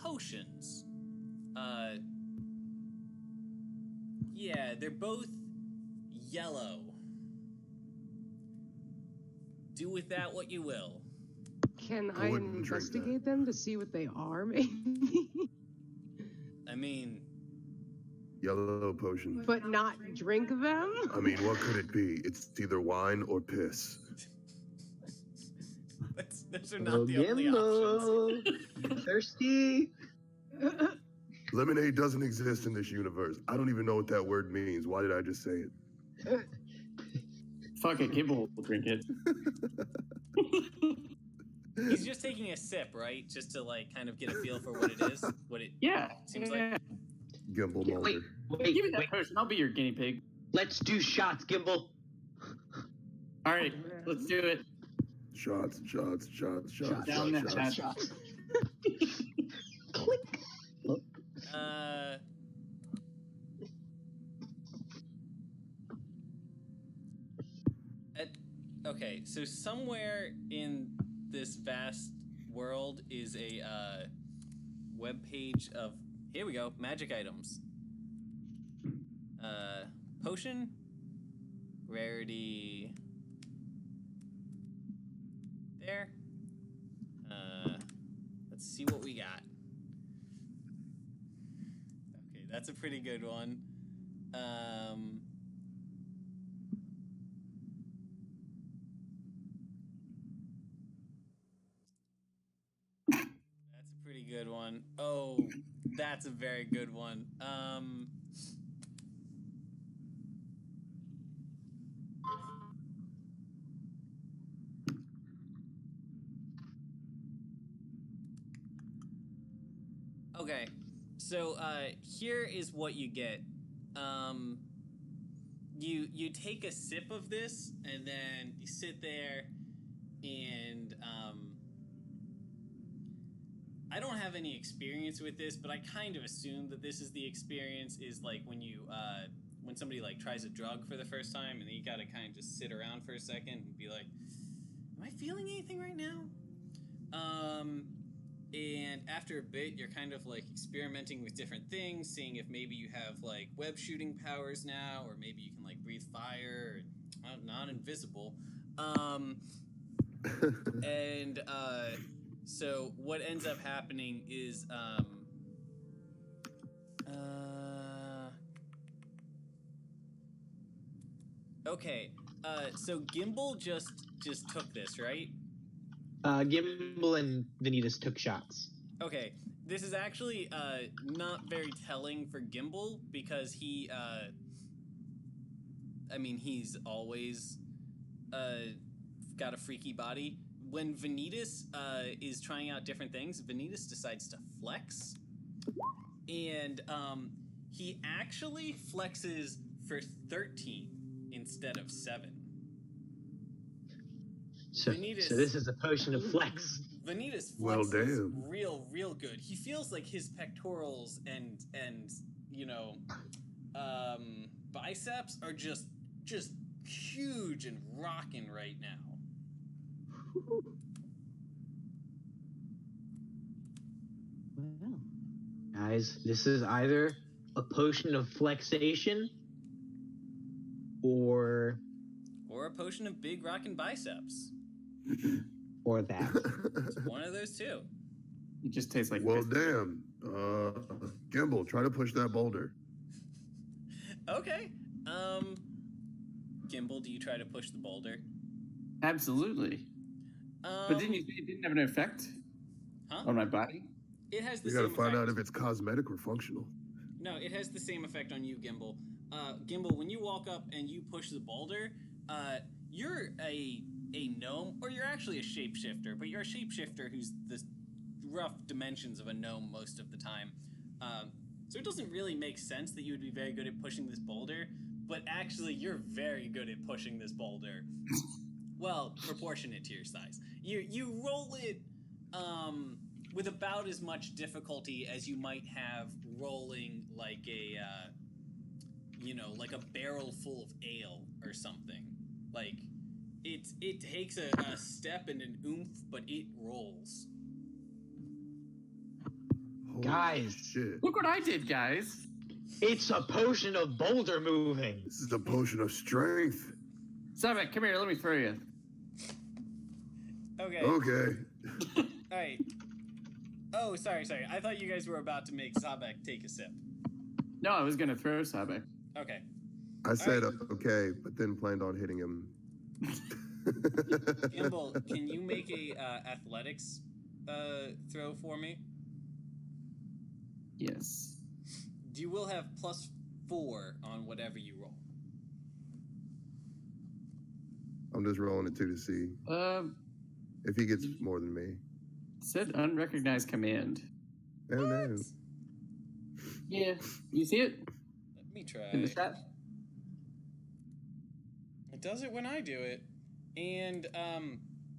potions. Yeah, they're both yellow. Do with that what you will. Can I I wouldn't drink investigate them to see what they are, maybe? I mean, Yellow potion. But not drink them? I mean, what could it be? It's either wine or piss. those are not the only options. Gimble. Thirsty? Lemonade doesn't exist in this universe. I don't even know what that word means. Why did I just say it? Fuck it, Gimble will drink it. He's just taking a sip, right? Just to like kind of get a feel for what it is. What it Yeah. seems yeah. like. Gimble Wait, Mulder. Give me that wait. potion. I'll be your guinea pig. Let's do shots, Gimble. All right, let's do it. Shots. Down that chat. Shots. Click. Okay, so somewhere in this vast world is a web page of, here we go, magic items. Potion, rarity, there. Let's see what we got. Okay, that's a pretty good one. That's a pretty good one. Oh, that's a very good one. Okay, so here is what you get. You take a sip of this, and then you sit there, and I don't have any experience with this, but I kind of assume that this is the experience. Is like when you when somebody like tries a drug for the first time, and then you gotta kind of just sit around for a second and be like, "Am I feeling anything right now?" And after a bit, you're kind of like experimenting with different things, seeing if maybe you have like web shooting powers now, or maybe you can like breathe fire, or not invisible. And so what ends up happening is okay. So Gimbal just took this, right? Gimble and Vanitas took shots. Okay, this is actually not very telling for Gimbal because he, I mean, he's always got a freaky body. When Vanitas is trying out different things, Vanitas decides to flex, and he actually flexes for 13 instead of 7. So this is a potion of flex. Vanitas Well, flexes damn. real good. He feels like his pectorals and you know biceps are just huge and rocking right now. Well, Guys, this is either a potion of flexation or Or a potion of big rockin' biceps. that. It's one of those two. It just tastes like. Well, piss. damn. Gimbal, try to push that boulder. Okay. Gimbal, do you try to push the boulder? Absolutely. But didn't you say it didn't have an effect on my body? It has the We same gotta find effect. out if it's cosmetic or functional. No, it has the same effect on you, Gimbal. Gimbal, when you walk up and you push the boulder, you're a gnome, or you're actually a shapeshifter, but you're a shapeshifter who's the rough dimensions of a gnome most of the time. So it doesn't really make sense that you would be very good at pushing this boulder, but actually you're very good at pushing this boulder. Well, proportionate to your size. You roll it with about as much difficulty as you might have rolling like a like a barrel full of ale or something. Like it takes a step and an oomph, but it rolls. Holy Guys. shit. Look what I did, guys. It's a potion of boulder moving. This is a potion of strength. Sabek, come here. Let me throw you. Okay. Okay. All right. Oh, sorry. I thought you guys were about to make Sabek take a sip. No, I was gonna throw Sabek. Okay. I said okay, but then planned on hitting him. Gimbal, can you make a athletics throw for me? Yes. You will have +4 on whatever you roll. I'm just rolling a 2 to see if he gets more than me. Said unrecognized command. Oh no. Yeah. You see it Let me try. in the chat? It does it when I do it. And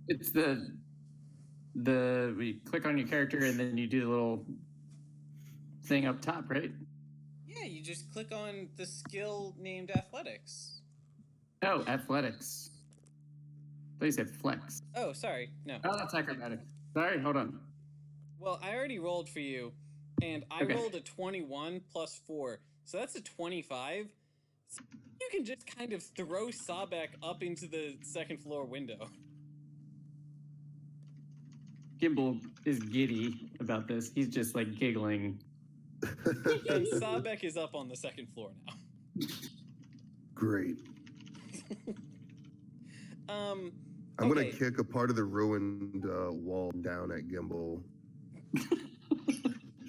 It's the we click on your character and then you do the little thing up top, right? yeah, you just click on the skill named athletics. Oh, athletics. I thought you said flex. Oh, sorry. No. Oh, that's acrobatics. Sorry, hold on. Well, I already rolled for you, and I Okay. rolled a 21 +4, so that's a 25. So you can just kind of throw Sabek up into the second floor window. Gimbal is giddy about this. He's just like giggling. And Sabek is up on the second floor now. Great. Um, I'm okay. gonna kick a part of the ruined wall down at Gimbal.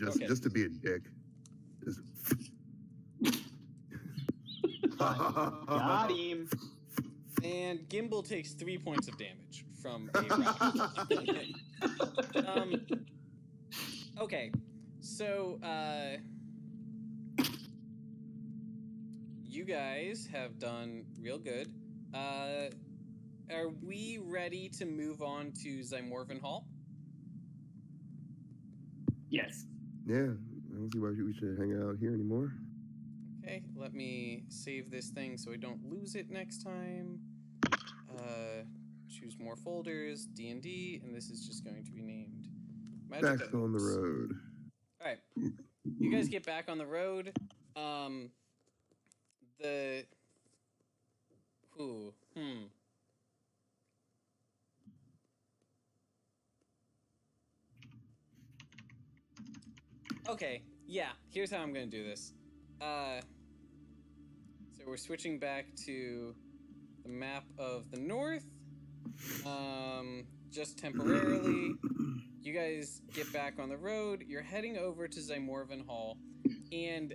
Okay. Just to be a dick. Just. Got him. And Gimbal takes 3 points of damage from a rock. Okay, so you guys have done real good. Are we ready to move on to Zymorphin Hall? Yes. Yeah, I don't see why we should hang out here anymore. Okay, let me save this thing so I don't lose it next time. Choose more folders, D&D, and this is just going to be named Magic Back on the Notes. road. All right, you guys get back on the road. Okay, yeah, here's how I'm gonna do this. So we're switching back to the map of the north. Just temporarily. You guys get back on the road. You're heading over to Zymorphin Hall. And,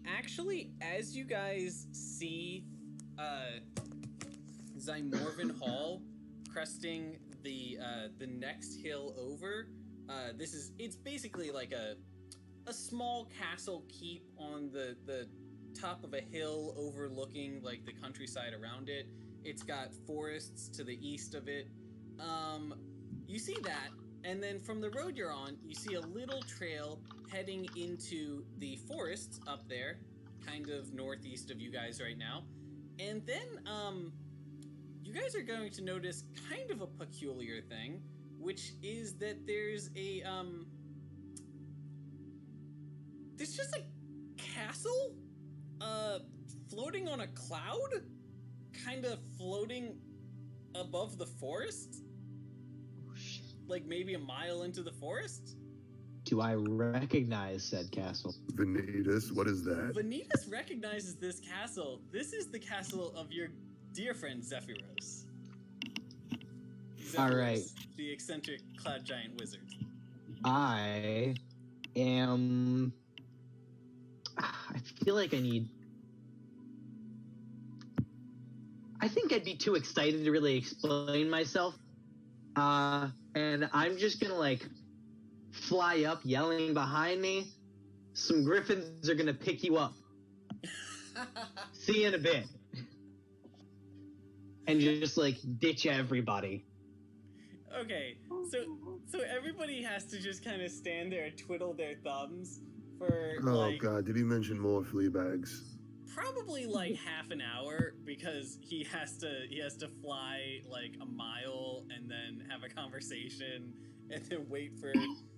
actually, as you guys see, Zymorphin Hall cresting the next hill over, it's basically like a small castle keep on the top of a hill overlooking like the countryside around it. It's got forests to the east of it. You see that, and then from the road you're on, you see a little trail heading into the forests up there, kind of northeast of you guys right now. And then, you guys are going to notice kind of a peculiar thing. which is that there's just a castle floating on a cloud, kind of floating above the forest, like maybe a mile into the forest. Do I recognize said castle? Vanitas, what is that? Vanitas recognizes this castle. This is the castle of your dear friend Zephyros. All right. The eccentric cloud giant wizard. I am. I feel like I think I'd be too excited to really explain myself. And I'm just gonna like fly up, yelling behind me. Some griffins are gonna pick you up. See you in a bit. And just like ditch everybody. Okay, so everybody has to just kind of stand there and twiddle their thumbs for Oh god, did he mention more flea bags? probably like half an hour, because he has to fly like a mile and then have a conversation and then wait for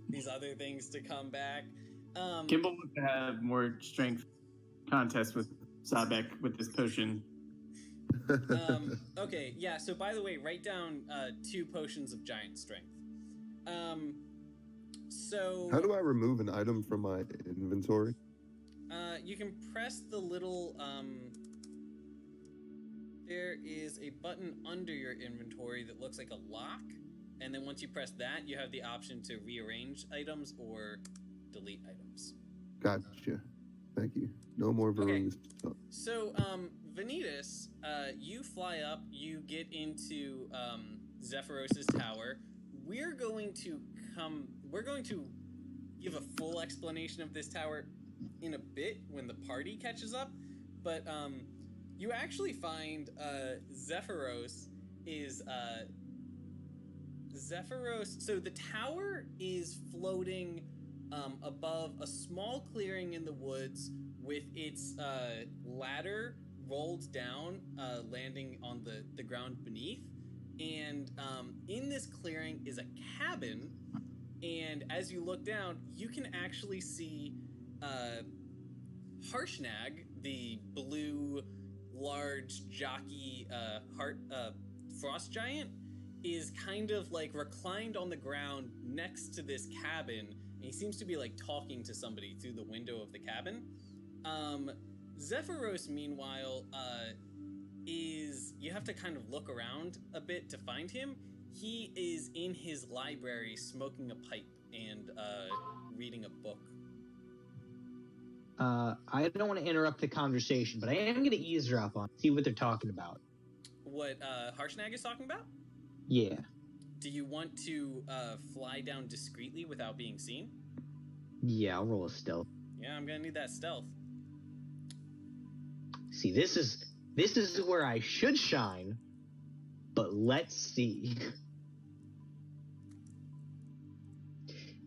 these other things to come back. Kimball wants to have more strength contest with Zabek with this potion. Okay, yeah, so by the way, write down 2 potions of giant strength. So How do I remove an item from my inventory? you can press the little there is a button under your inventory that looks like a lock, and then once you press that, you have the option to rearrange items or delete items. Gotcha. Thank you. No more versions. Okay. So, Vanitas, you fly up, you get into Zephyros' tower. We're going to give a full explanation of this tower in a bit when the party catches up, but you actually find Zephyros is so the tower is floating above a small clearing in the woods with its ladder rolled down, landing on the ground beneath. And in this clearing is a cabin, and as you look down, you can actually see Harshnag, the blue, large, jockey frost giant, is kind of like reclined on the ground next to this cabin, and he seems to be like talking to somebody through the window of the cabin. Zephyros, meanwhile, you have to kind of look around a bit to find him. He is in his library smoking a pipe and reading a book. I don't want to interrupt the conversation, but I am going to eavesdrop on, see what they're talking about. What Harshnag is talking about? Yeah. Do you want to fly down discreetly without being seen? Yeah, I'll roll a stealth. Yeah, I'm gonna need that stealth. See, this is where I should shine, but let's see.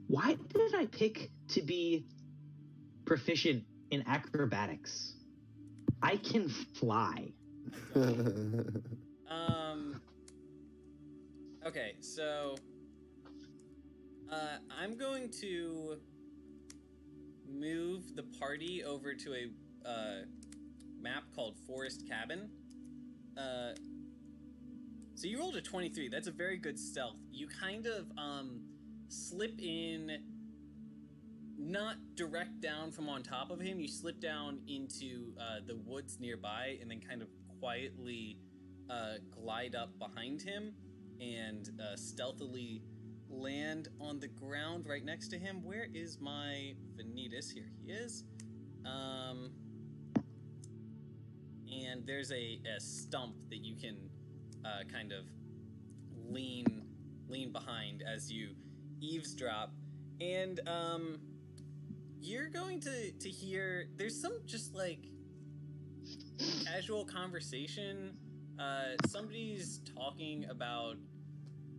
Why did I pick to be proficient in acrobatics? I can fly. Okay, so I'm going to move the party over to a map called Forest Cabin. So you rolled a 23. That's a very good stealth. You kind of slip in, not direct down from on top of him. You slip down into the woods nearby, and then kind of quietly glide up behind him and stealthily land on the ground right next to him. Where is my Vanitas? Here he is. And there's a stump that you can kind of lean behind as you eavesdrop, and you're going to hear there's some just like casual conversation. Somebody's talking about,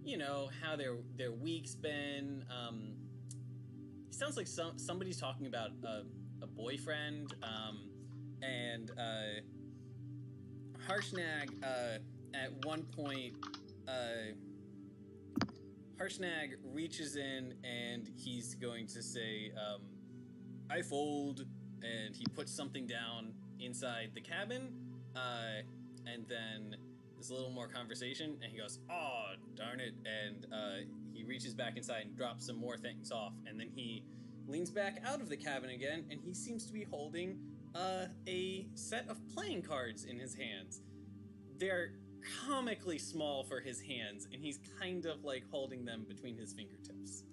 you know, how their week's been. It sounds like somebody's talking about a boyfriend, and Harshnag at one point, Harshnag reaches in and he's going to say, I fold, and he puts something down inside the cabin, and then there's a little more conversation, and he goes, oh, darn it, and he reaches back inside and drops some more things off, and then he leans back out of the cabin again, and he seems to be holding a set of playing cards in his hands. They're comically small for his hands, and he's kind of like holding them between his fingertips.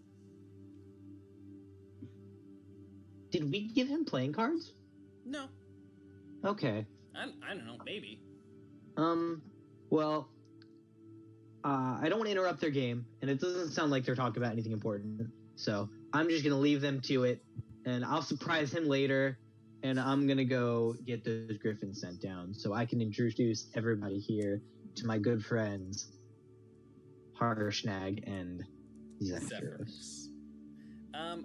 Did we give him playing cards? No. Okay. I don't know, maybe. Well, I don't want to interrupt their game, and it doesn't sound like they're talking about anything important, so I'm just going to leave them to it, and I'll surprise him later, and I'm going to go get those griffins sent down so I can introduce everybody here to my good friends, Harshnag and Zephyros.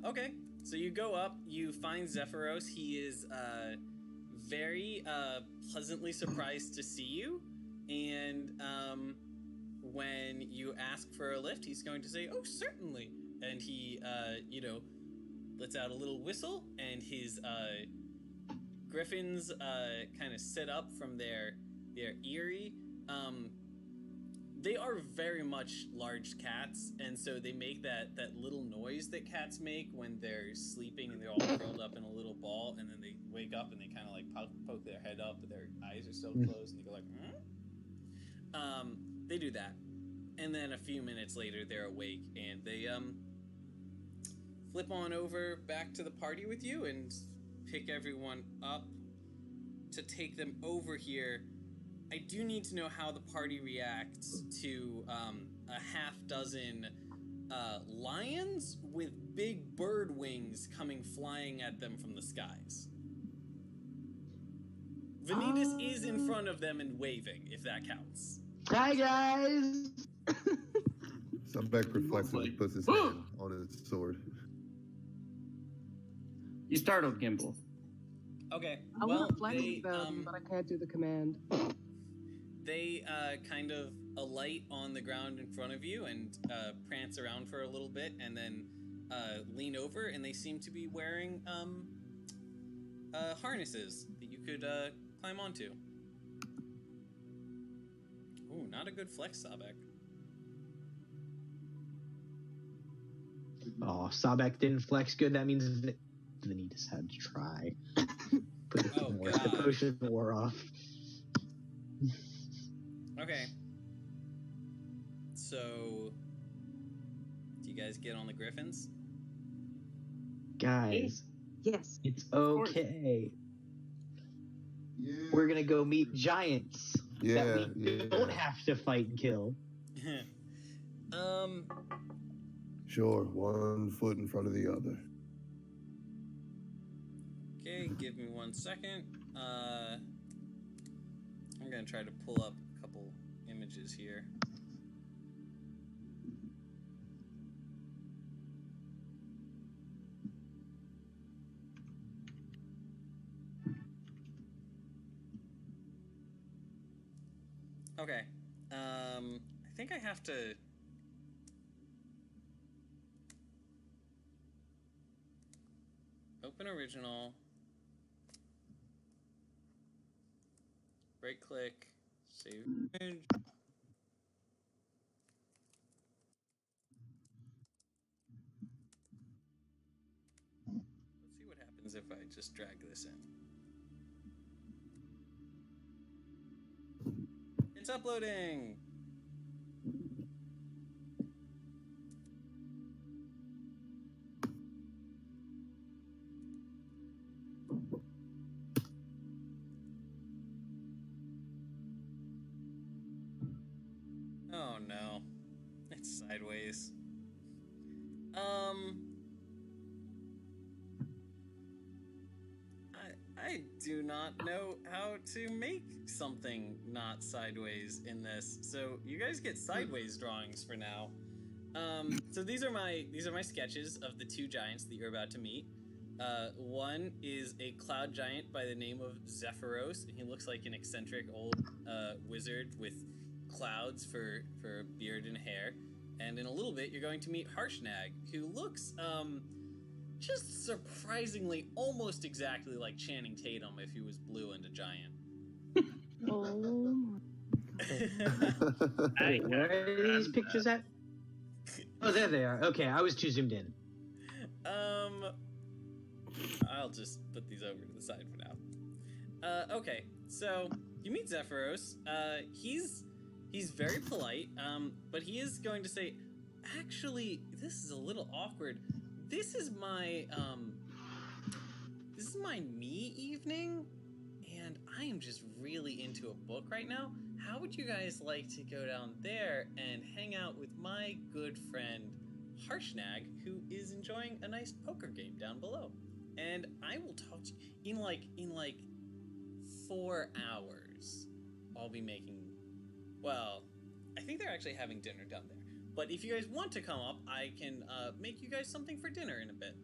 Okay, so you go up, you find Zephyros. He is very pleasantly surprised to see you, and when you ask for a lift, he's going to say, oh, certainly, and he, lets out a little whistle, and his griffins kind of sit up from their eyrie. They are very much large cats, and so they make that little noise that cats make when they're sleeping and they're all curled up in a little ball, and then they wake up and they kind of like poke their head up, but their eyes are still closed, and they go like, they do that. And then a few minutes later, they're awake, and they flip on over back to the party with you and pick everyone up to take them over here. I do need to know how the party reacts to a half dozen lions with big bird wings coming flying at them from the skies. Vanitas is in front of them and waving, if that counts. Hi, guys! Subbeck reflexively puts his hand on his sword. You startled Gimbal. Okay, I well, want to flex they, them, but I can't do the command. they kind of alight on the ground in front of you and prance around for a little bit, and then lean over, and they seem to be wearing harnesses that you could climb onto. Ooh, not a good flex, Sabek. Oh, Sabek didn't flex good. That means Vanitas had to try. But the potion wore off. Okay. So, do you guys get on the griffins? Guys, Yes. it's okay. Yeah. We're gonna go meet giants that we Yeah. don't have to fight and kill. Sure, one foot in front of the other. Okay, give me 1 second. I'm gonna try to pull up a couple images here. Okay. I think I have to. Open original. Right click. Save image. Let's see what happens if I just drag this in. It's uploading! Oh no. It's sideways. I do not know how to make something not sideways in this. So you guys get sideways drawings for now. So these are my sketches of the two giants that you're about to meet. One is a cloud giant by the name of Zephyros, and he looks like an eccentric old wizard with clouds for beard and hair. And in a little bit, you're going to meet Harshnag, who looks just surprisingly almost exactly like Channing Tatum if he was blue and a giant. Oh. Wait, where are these pictures at? Oh, there they are. Okay, I was too zoomed in. I'll just put these over to the side for now. Okay, so you meet Zephyros. He's very polite, but he is going to say, actually, this is a little awkward. This is my me evening, and I am just really into a book right now. How would you guys like to go down there and hang out with my good friend Harshnag, who is enjoying a nice poker game down below? And I will talk to you in like 4 hours. I'll be making, well, I think they're actually having dinner down there. But if you guys want to come up, I can make you guys something for dinner in a bit.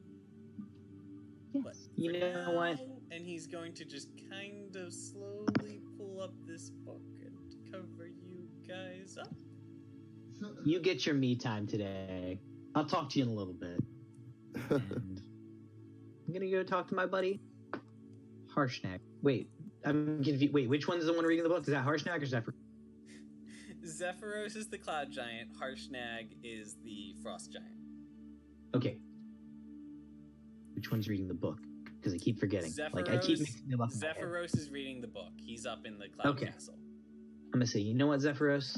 Yes. But You for know now, what? and he's going to just kind of slowly pull up this book and cover you guys up. You get your me time today. I'll talk to you in a little bit. And I'm gonna go talk to my buddy Harshnag. Wait, I'm confused. Wait, which one is the one reading the book? Is that Harshnag or Zephyr? Zephyros is the cloud giant. Harshnag is the frost giant. Okay. Which one's reading the book? Because I keep forgetting. I keep mixing them up. in my head. Zephyros is reading the book. He's up in the cloud Okay. castle. I'm gonna say, you know what, Zephyros?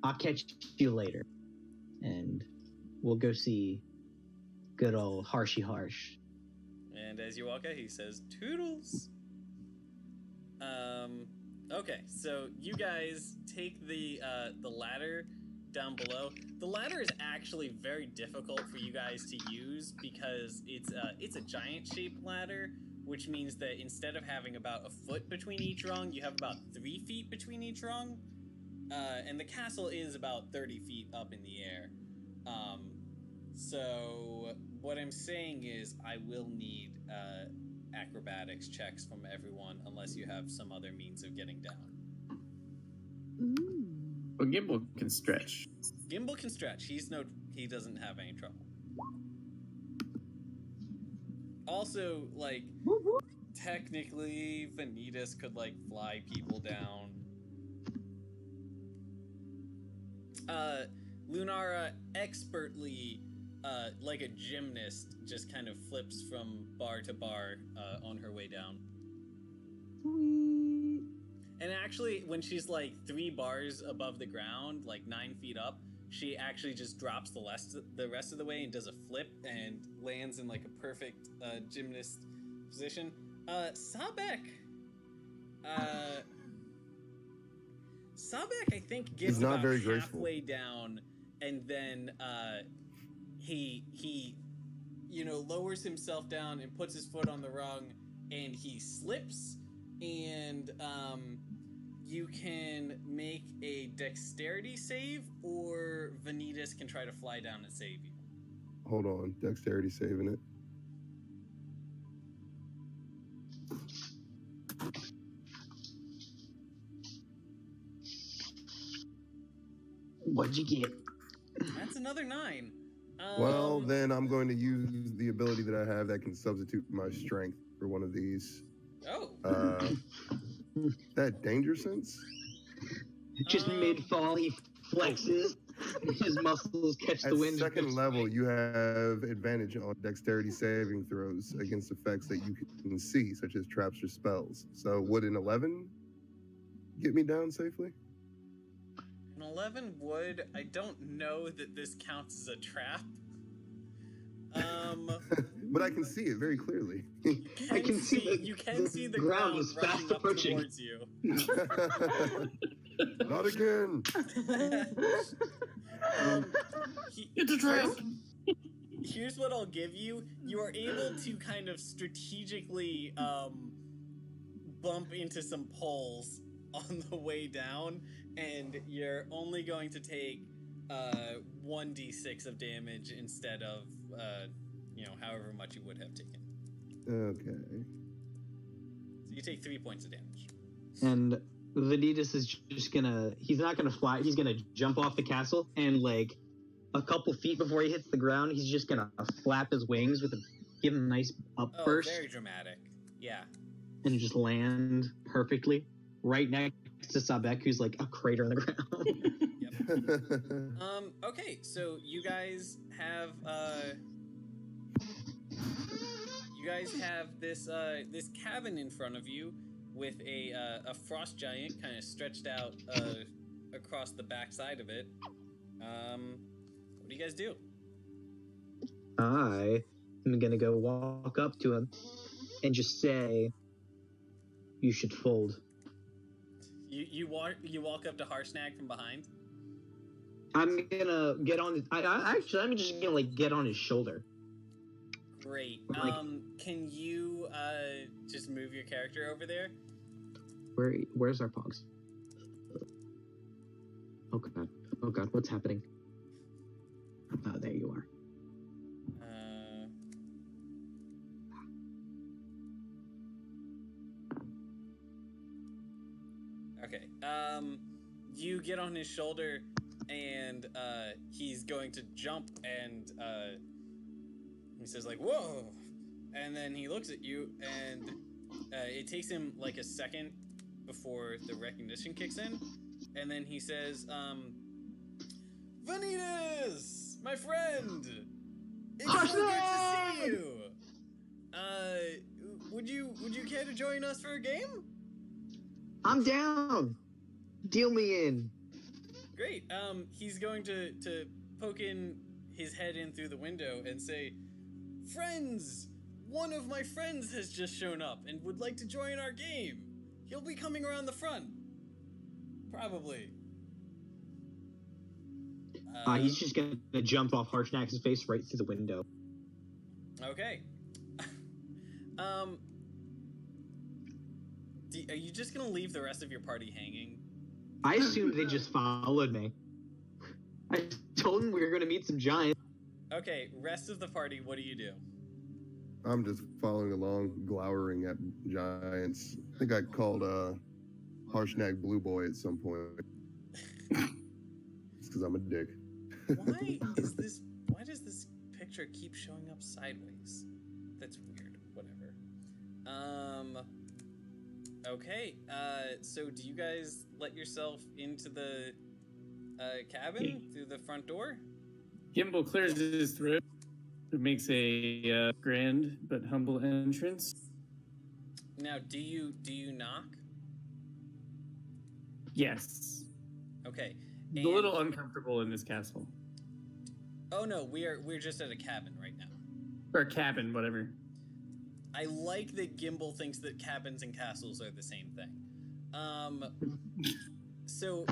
I'll catch you later, and we'll go see good old Harshy Harsh. And as you walk out, he says, "Toodles." Okay, so you guys take the ladder down below. The ladder is actually very difficult for you guys to use because it's a giant shaped ladder, which means that instead of having about a foot between each rung, you have about 3 feet between each rung. And the castle is about 30 feet up in the air. So what I'm saying is I will need acrobatics checks from everyone unless you have some other means of getting down. Ooh. Well, Gimbal can stretch. Gimbal can stretch. He doesn't have any trouble. Also, like, technically, Vanitas could, like, fly people down. Lunara expertly, like a gymnast, just kind of flips from bar to bar on her way down. Sweet. And actually, when she's like 3 bars above the ground, like 9 feet up, she actually just drops the rest of the way and does a flip and lands in like a perfect gymnast position. Sabek, I think gets He's not about very graceful. halfway down, and then he lowers himself down and puts his foot on the rung, and he slips, and you can make a dexterity save, or Vanitas can try to fly down and save you. Hold on, dexterity saving it. What'd you get? That's another 9. Well, then I'm going to use the ability that I have that can substitute my strength for one of these. Oh. That danger sense? Just mid-fall, he flexes. His muscles catch At the wind. second level, you have advantage on dexterity saving throws against effects that you can see, such as traps or spells. So would an 11 get me down safely? An 11 would. I don't know that this counts as a trap. But I can see it very clearly. I can see you can see the ground ground is rushing fast up approaching. towards you. Not again. It's a trap. Here's what I'll give you. You are able to kind of strategically bump into some poles on the way down, and you're only going to take 1d6 of damage instead of however much you would have taken. Okay. So you take 3 points of damage. And Vanitas is just he's not gonna fly, he's gonna jump off the castle and like a couple feet before he hits the ground, he's just gonna flap his wings give him a nice upburst. Oh, very dramatic. Yeah. And just land perfectly right next to Sabek, who's like a crater on the ground. Yep. Okay, so you guys have this this cabin in front of you with a frost giant kind of stretched out across the back side of it. What do you guys do? I am gonna go walk up to him and just say, "You should fold." You walk up to Harshnag from behind. I'm gonna get on. I'm just gonna like get on his shoulder. Great. Like, can you just move your character over there? Where's our pogs? Oh god, what's happening? Oh, there you are. Okay. You get on his shoulder, and he's going to jump, and he says like, "Whoa!" And then he looks at you, and it takes him like a second before the recognition kicks in, and then he says, "Vanitas, my friend, it's so good to see you. Would you care to join us for a game?" I'm down. Deal me in. Great. He's going to poke in his head in through the window and say, "Friends, one of my friends has just shown up and would like to join our game. He'll be coming around the front. Probably." He's just gonna jump off Harshnag's face right through the window. Okay. Are you just gonna leave the rest of your party hanging? I assumed they just followed me. I told them we were gonna meet some giants. Okay, rest of the party, what do you do? I'm just following along, glowering at giants. I think I called Harshnag Blue Boy at some point. It's because I'm a dick. Why does this picture keep showing up sideways? That's weird. Whatever. Okay, so do you guys let yourself into the cabin through the front door? Gimbal clears his throat. It makes a grand but humble entrance. Now, do you knock? Yes. Okay. A little uncomfortable in this castle. Oh no, we're just at a cabin right now. Or cabin, whatever. I like that Gimbal thinks that cabins and castles are the same thing. So,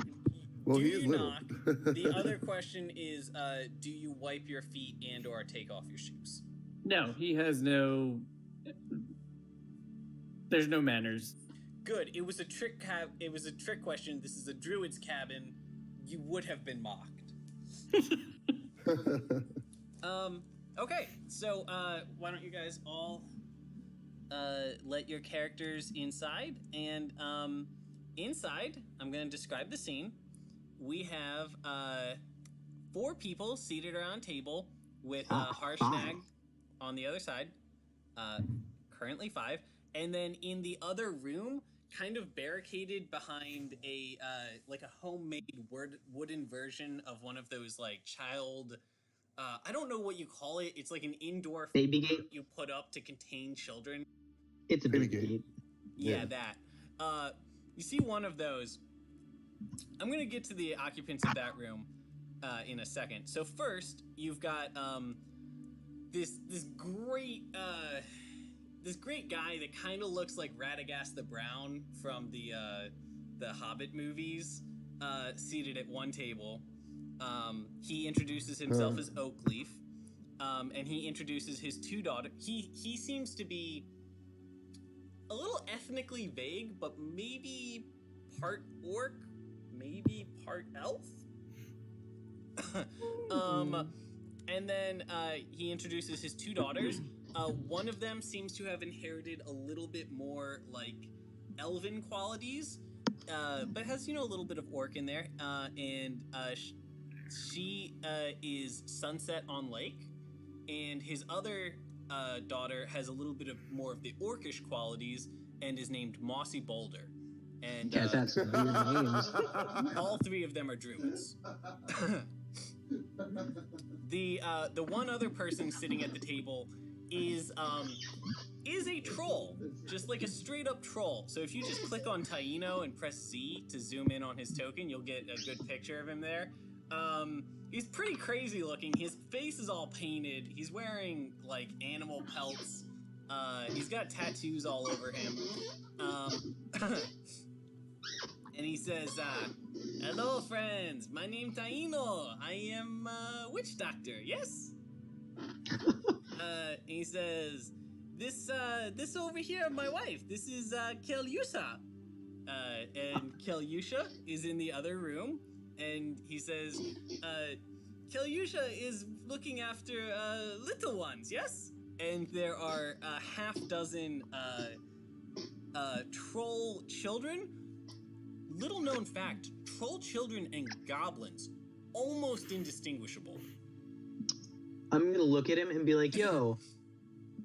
Well, do he's you little. knock? The other question is, do you wipe your feet and or take off your shoes? No, he has no... There's no manners. Good. It was a trick question. This is a druid's cabin. You would have been mocked. Okay. So, why don't you guys all let your characters inside? And inside, I'm going to describe the scene. We have 4 people seated around a table with Harshnag on the other side. Currently 5. And then in the other room, kind of barricaded behind a like a homemade wooden version of one of those like child. I don't know what you call it. It's like an indoor baby gate you put up to contain children. It's a baby gate. Yeah, that. You see one of those. I'm gonna get to the occupants of that room in a second. So first, you've got this great guy that kind of looks like Radagast the Brown from the Hobbit movies, seated at one table. He introduces himself as Oakleaf, and he introduces his 2 daughters. He seems to be a little ethnically vague, but maybe part orc, maybe part elf. And then he introduces his 2 daughters. One of them seems to have inherited a little bit more like elven qualities, but has a little bit of orc in there. And she is Sunset on Lake, and his other daughter has a little bit of more of the orcish qualities and is named Mossy Boulder. And Yeah, that's weird names. all three of them are druids. The one other person sitting at the table is a troll, just like a straight up troll. So if you just click on Taino and press Z to zoom in on his token, you'll get a good picture of him there. He's pretty crazy looking. His face is all painted. He's wearing like animal pelts. He's got tattoos all over him. And he says, "Hello, friends. My name Taino. I am a witch doctor. Yes." And he says, "This over here, my wife. This is Kelyusha." And Kelyusha is in the other room, and he says, "Kelyusha is looking after little ones. Yes." And there are a half dozen troll children. Little known fact, troll children and goblins, almost indistinguishable. I'm gonna look at him and be like, yo,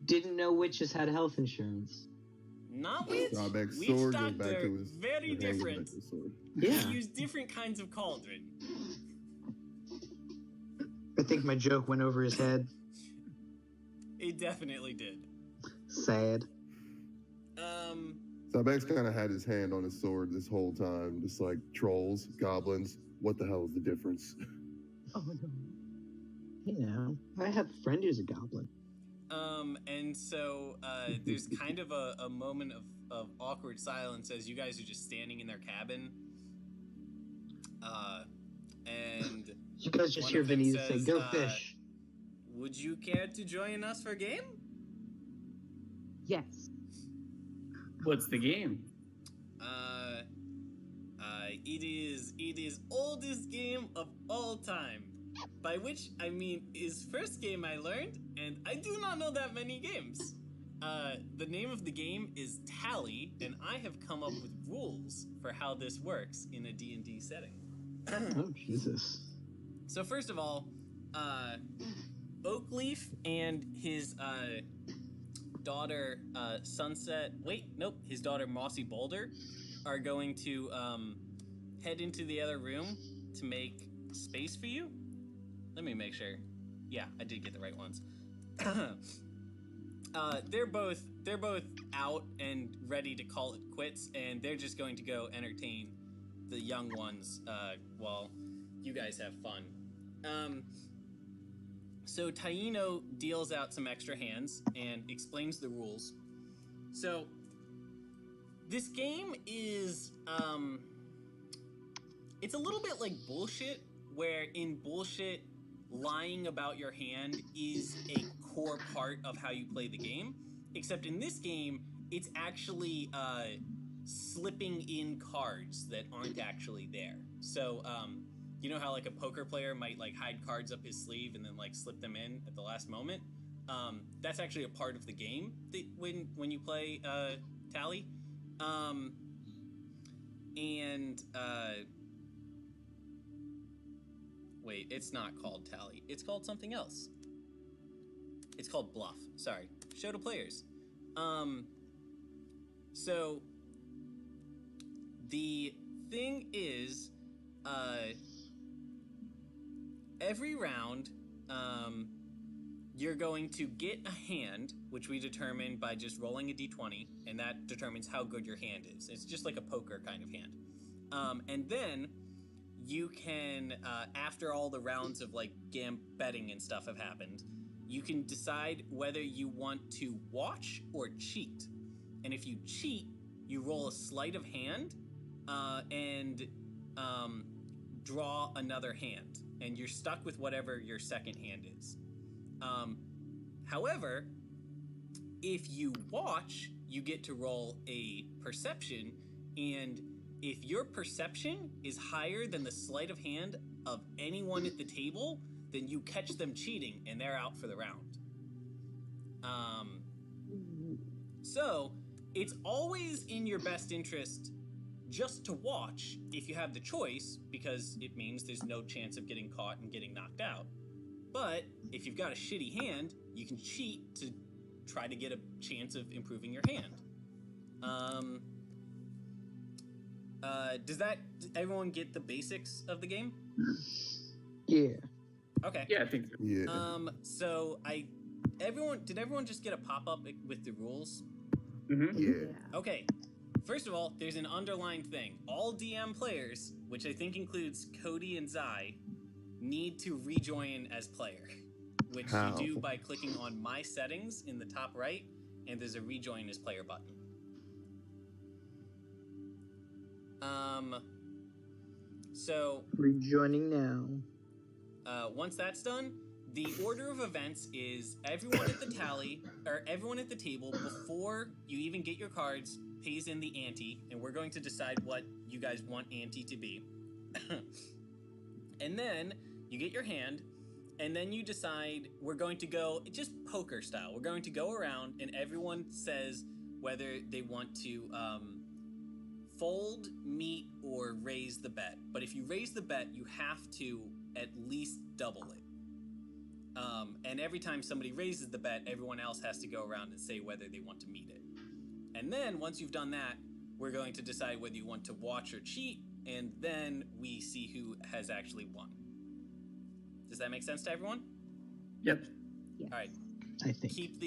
didn't know witches had health insurance. Not witch. Drawback's Witch sword goes back doctor, to his very his hand goes different. back to his sword. Yeah. They use different kinds of cauldron. I think my joke went over his head. It definitely did. Sad. Drawback's kind of had his hand on his sword this whole time, just like trolls, goblins. What the hell is the difference? Oh no. You know, I have a friend who's a goblin. And so there's kind of a moment of awkward silence as you guys are just standing in their cabin. And You guys just one hear of them Veneza say, says, go fish. "Would you care to join us for a game?" Yes. What's the game? It is oldest game of all time. By which I mean is first game I learned, and I do not know that many games. The name of the game is Tally, and I have come up with rules for how this works in a D&D setting. Oh, Jesus. So first of all, Oakleaf and his daughter his daughter Mossy Boulder are going to head into the other room to make space for you. Let me make sure. Yeah, I did get the right ones. They're both out and ready to call it quits, and they're just going to go entertain the young ones while you guys have fun. So Taino deals out some extra hands and explains the rules. So this game is it's a little bit like bullshit, where in bullshit, lying about your hand is a core part of how you play the game. Except in this game, it's actually slipping in cards that aren't actually there. So you know how like a poker player might like hide cards up his sleeve and then like slip them in at the last moment? That's actually a part of the game that when you play Tally. Wait, it's not called Tally. It's called something else. It's called Bluff. Sorry. Show to players. So the thing is, every round, you're going to get a hand, which we determine by just rolling a d20, and that determines how good your hand is. It's just like a poker kind of hand. And then you can, after all the rounds of like betting and stuff have happened, you can decide whether you want to watch or cheat. And if you cheat, you roll a sleight of hand and draw another hand. And you're stuck with whatever your second hand is. However, if you watch, you get to roll a perception, and if your perception is higher than the sleight of hand of anyone at the table, then you catch them cheating and they're out for the round. So it's always in your best interest just to watch if you have the choice, because it means there's no chance of getting caught and getting knocked out. But if you've got a shitty hand, you can cheat to try to get a chance of improving your hand. Does everyone get the basics of the game? Yeah. Okay. Yeah, I think so. Yeah. So did everyone just get a pop-up with the rules? Mm-hmm. Yeah. Okay. First of all, there's an underlined thing. All DM players, which I think includes Cody and Zai, need to rejoin as player, which How? you do by clicking on My Settings in the top right, and there's a rejoin as player button. So Rejoining now. once that's done, the order of events is everyone at the everyone at the table, before you even get your cards, pays in the ante, and we're going to decide what you guys want ante to be. And then you get your hand, and then you decide, we're going to go just poker style. We're going to go around, and everyone says whether they want to fold, meet, or raise the bet. But if you raise the bet, you have to at least double it. And every time somebody raises the bet, everyone else has to go around and say whether they want to meet it. And then once you've done that, we're going to decide whether you want to watch or cheat, and then we see who has actually won. Does that make sense to everyone? Yep. Yes. All right. I think. Keep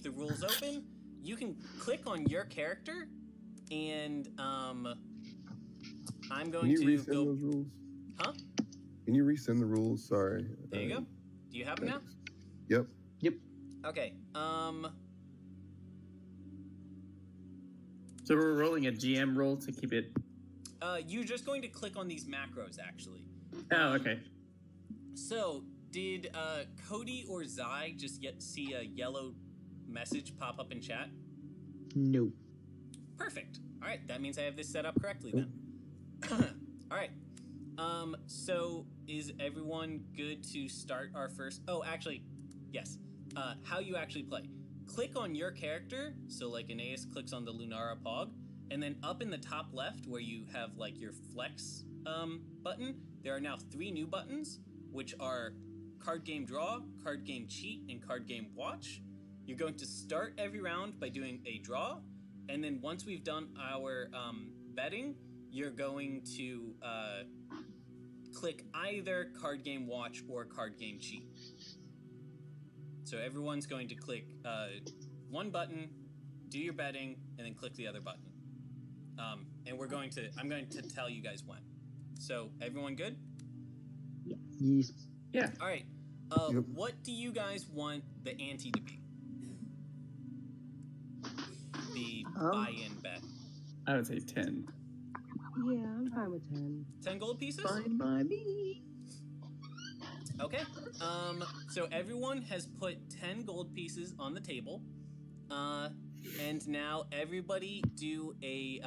the rules open. You can click on your character, and I'm Can going you to resend go. those rules? Huh? Can you resend the rules? Sorry. There you go. Do you have them now? Thanks. Yep. Okay. So we're rolling a GM roll to keep it. You're just going to click on these macros, actually. Oh, okay. So, did Cody or Zai just see a yellow message pop up in chat? No. Perfect. All right, that means I have this set up correctly then. All right. So is everyone good to start our first? Oh, actually, yes. How you actually play? Click on your character. So like Aeneas clicks on the Lunara Pog, and then up in the top left where you have like your flex button, there are now 3 new buttons, which are card game draw, card game cheat, and card game watch. You're going to start every round by doing a draw, and then once we've done our betting, you're going to click either card game watch or card game cheat. So everyone's going to click one button, do your betting, and then click the other button. And I'm going to tell you guys when. So everyone good? Yes. Yeah. All right. Yep. What do you guys want the ante to be? The buy-in bet. I would say 10. Yeah, I'm fine with 10. 10 gold pieces? Fine by me. Okay. So everyone has put 10 gold pieces on the table. And now everybody do a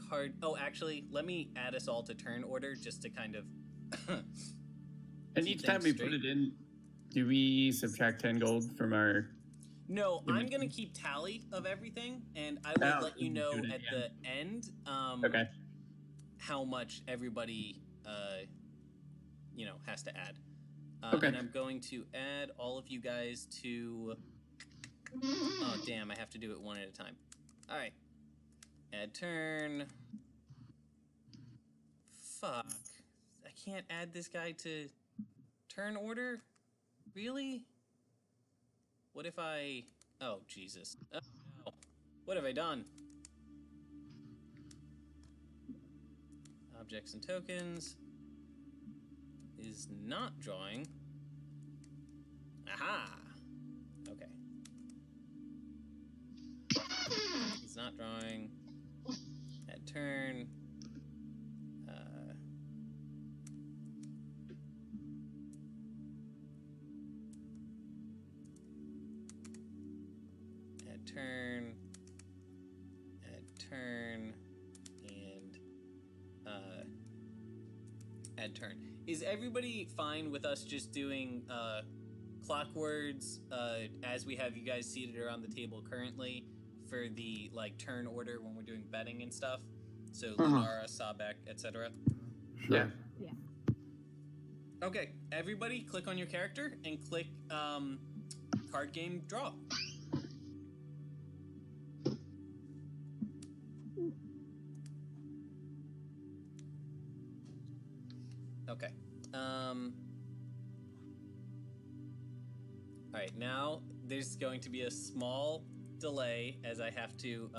card. Oh, actually, let me add us all to turn order just to kind of. And each time we put it in, do we subtract 10 gold from our... No, I'm going to keep tally of everything, and I will let you know do it at the end Okay. how much everybody, has to add. Okay. And I'm going to add all of you guys to... Oh, damn, I have to do it one at a time. All right. Add turn. Fuck. I can't add this guy to turn order? Really? What if I... Oh, Jesus. Oh, no. What have I done? Objects and tokens is not drawing. Aha! Okay. It's not drawing. At turn. Turn, and add turn. Is everybody fine with us just doing clock words as we have you guys seated around the table currently for the turn order when we're doing betting and stuff? So Lunara, Sabek, etc. Sure. Yeah. Okay, everybody click on your character and click card game draw. Okay. All right, now there's going to be a small delay as I have to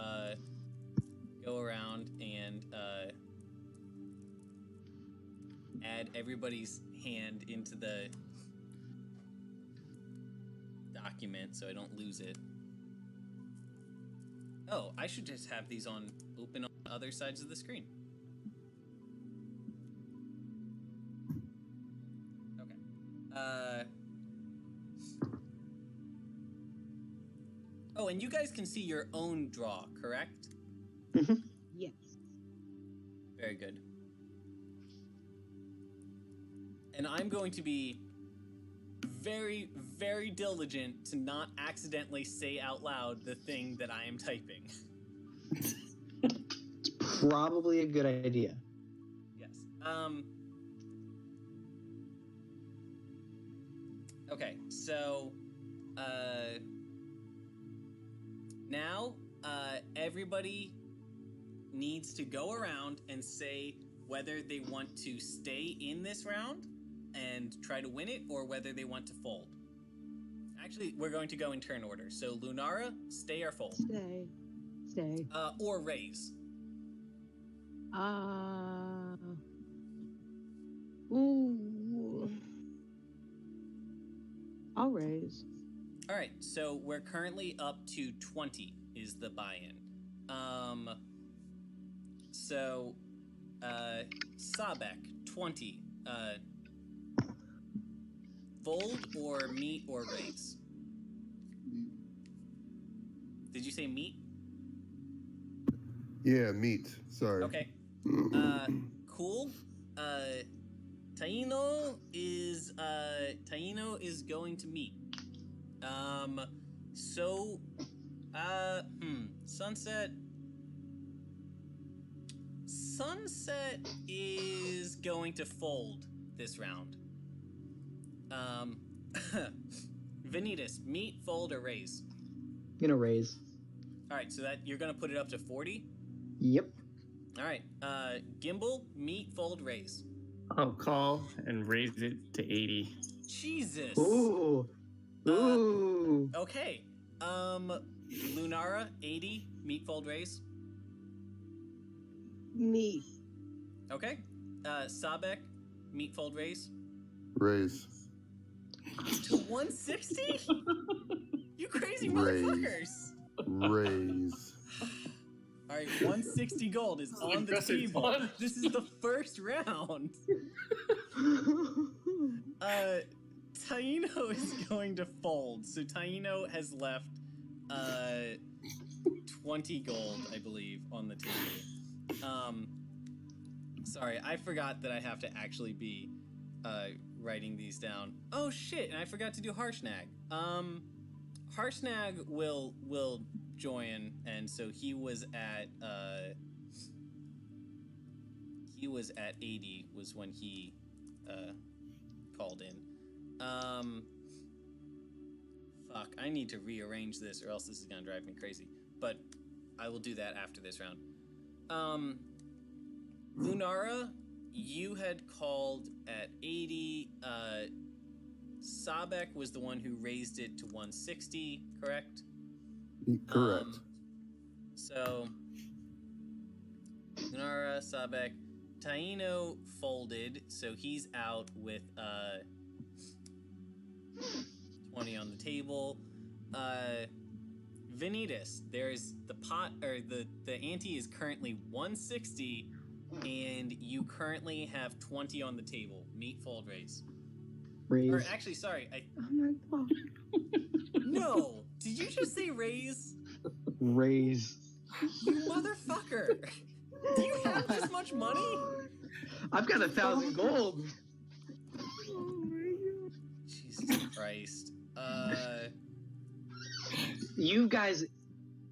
go around and add everybody's hand into the document so I don't lose it. Oh, I should just have these on open on other sides of the screen. Okay. Oh, and you guys can see your own draw, correct? Yes. Very good. And I'm going to be very, very diligent to not accidentally say out loud the thing that I am typing. It's probably a good idea. Yes. Okay, so now everybody needs to go around and say whether they want to stay in this round and try to win it, or whether they want to fold. Actually, we're going to go in turn order. So Lunara, stay or fold? Stay. Or raise. Ooh. I'll raise. All right, so we're currently up to 20 is the buy-in. So Sabek, 20. Fold or meet or raise? Did you say meet? Yeah, meat. Sorry. Okay. Cool. Taino is going to meet. Sunset is going to fold this round. Vanitas, meet, fold, or raise? Gonna raise. All right, so that you're gonna put it up to 40. Yep. All right, Gimbal, meet, fold, raise. I'll call and raise it to 80. Jesus. Ooh. Ooh. Okay. Lunara, 80, meet, fold, raise. Me. Okay. Sabek, meet, fold, raise. Raise. To 160? You crazy Raise. motherfuckers. Raise. All right, 160 gold is on the aggressive table. fun. This is the first round. Taino is going to fold. So Taino has left 20 gold, I believe, on the table. Sorry, I forgot that I have to actually be writing these down. Oh shit, and I forgot to do Harshnag. Harshnag will join, and so he was at 80 was when he called in. Fuck, I need to rearrange this or else this is gonna drive me crazy. But I will do that after this round. Lunara, you had called at 80. Sabek was the one who raised it to 160, correct? Correct. So, Lunara, Sabek, Taino folded, so he's out with 20 on the table. Vanitas, there's the pot, or the ante is currently 160, and you currently have 20 on the table. Meet, fold, raise. Raise. Or actually, sorry, Oh my god. no. Did you just say raise? Raise. You motherfucker. Do you have this much money? I've got 1,000 gold. Jesus Christ. You guys,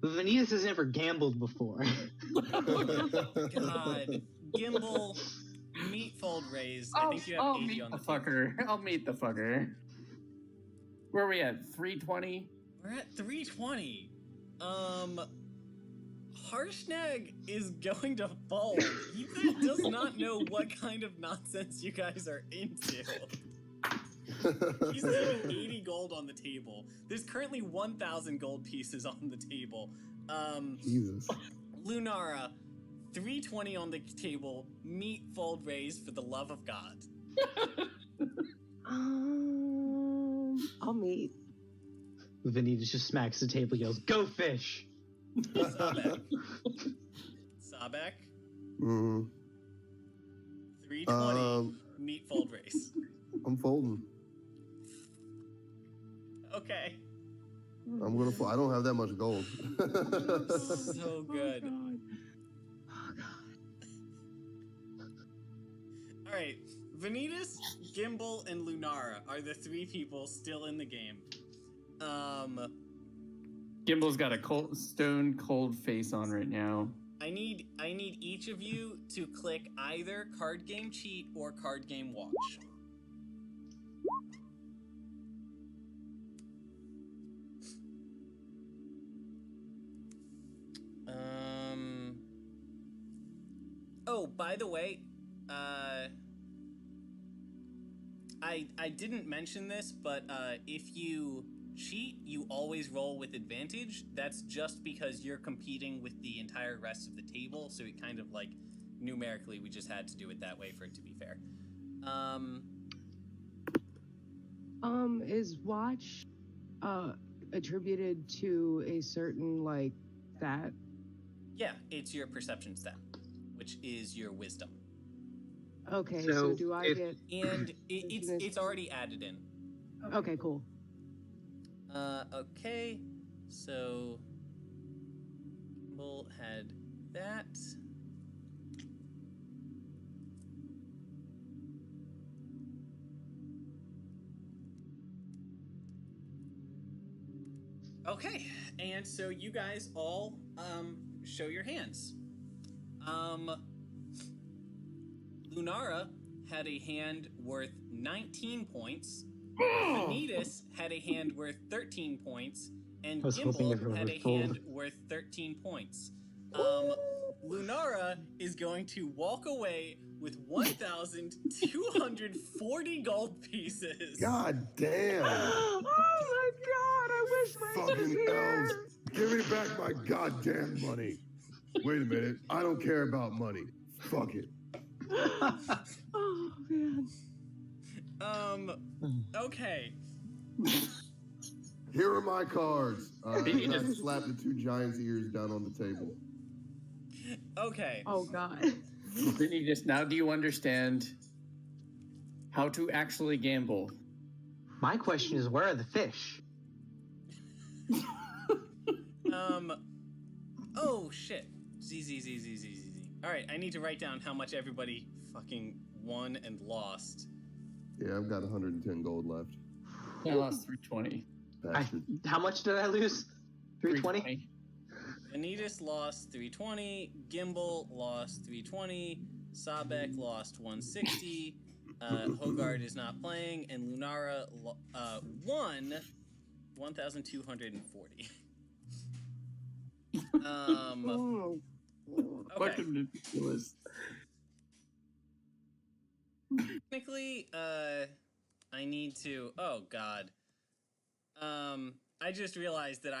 Vanitas has never gambled before. God. Gimbal, meet fold raised. I think you have 80 meet on the the table. fucker. I'll meet the fucker. Where are we at? 320? We're at 320. Harshnag is going to fold. He does not know what kind of nonsense you guys are into. He's leaving 80 gold on the table. There's currently 1,000 gold pieces on the table. Jesus. Lunara, 320 on the table. Meet fold raise for the love of God. I'll meet. Vanitas just smacks the table, yells, "Go fish!" Sabek. Sabek, Mm, 320. Meet fold raise. I'm folding. Okay. I'm gonna fold. I don't have that much gold. So good. Oh god. All right, Vanitas, Gimbal, and Lunara are the three people still in the game. Gimbal's got a stone cold face on right now. I need each of you to click either card game cheat or card game watch. Oh, by the way, I didn't mention this, but if you cheat, you always roll with advantage. That's just because you're competing with the entire rest of the table, so it kind of like numerically we just had to do it that way for it to be fair. Is watch attributed to a certain like stat? Yeah, it's your perception stat, which is your wisdom, Okay, So so do I if- get and it's already added in. okay, cool. Okay, so Gimbal had that. Okay, and so you guys all show your hands. Lunara had a hand worth 19 points. Vanitas had a hand worth 13 points, and I was hoping Gimbal everyone had a would fold. hand worth 13 points. Lunara is going to walk away with 1,240 gold pieces. God damn. Oh my god, I wish my Fucking elves. Give me back my goddamn money. Wait a minute. I don't care about money. Fuck it. Oh man. Okay. Here are my cards. He just slapped the two giants' ears down on the table. Okay. Oh god. Vanitas, now do you understand how to actually gamble? My question is, where are the fish? Oh shit. Z. All right, I need to write down how much everybody fucking won and lost. Yeah, I've got 110 gold left. I lost 320. Bastard. How much did I lose? 320? Vanitas lost 320. Gimbal lost 320. Sabek lost 160. Hogard is not playing, and Lunara won 1,240. Oh. Okay. Fucking ridiculous. Technically, I need to. Oh God. I just realized that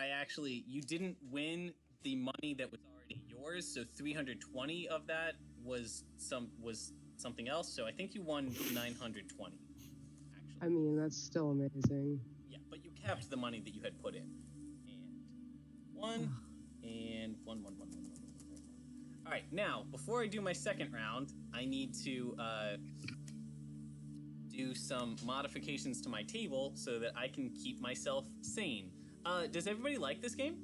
you didn't win the money that was already yours. So 320 of that was something else. So I think you won 920. Actually, I mean, that's still amazing. yeah, but you kept the money that you had put in. And one. All right, now before I do my second round, I need to do some modifications to my table so that I can keep myself sane. Does everybody like this game?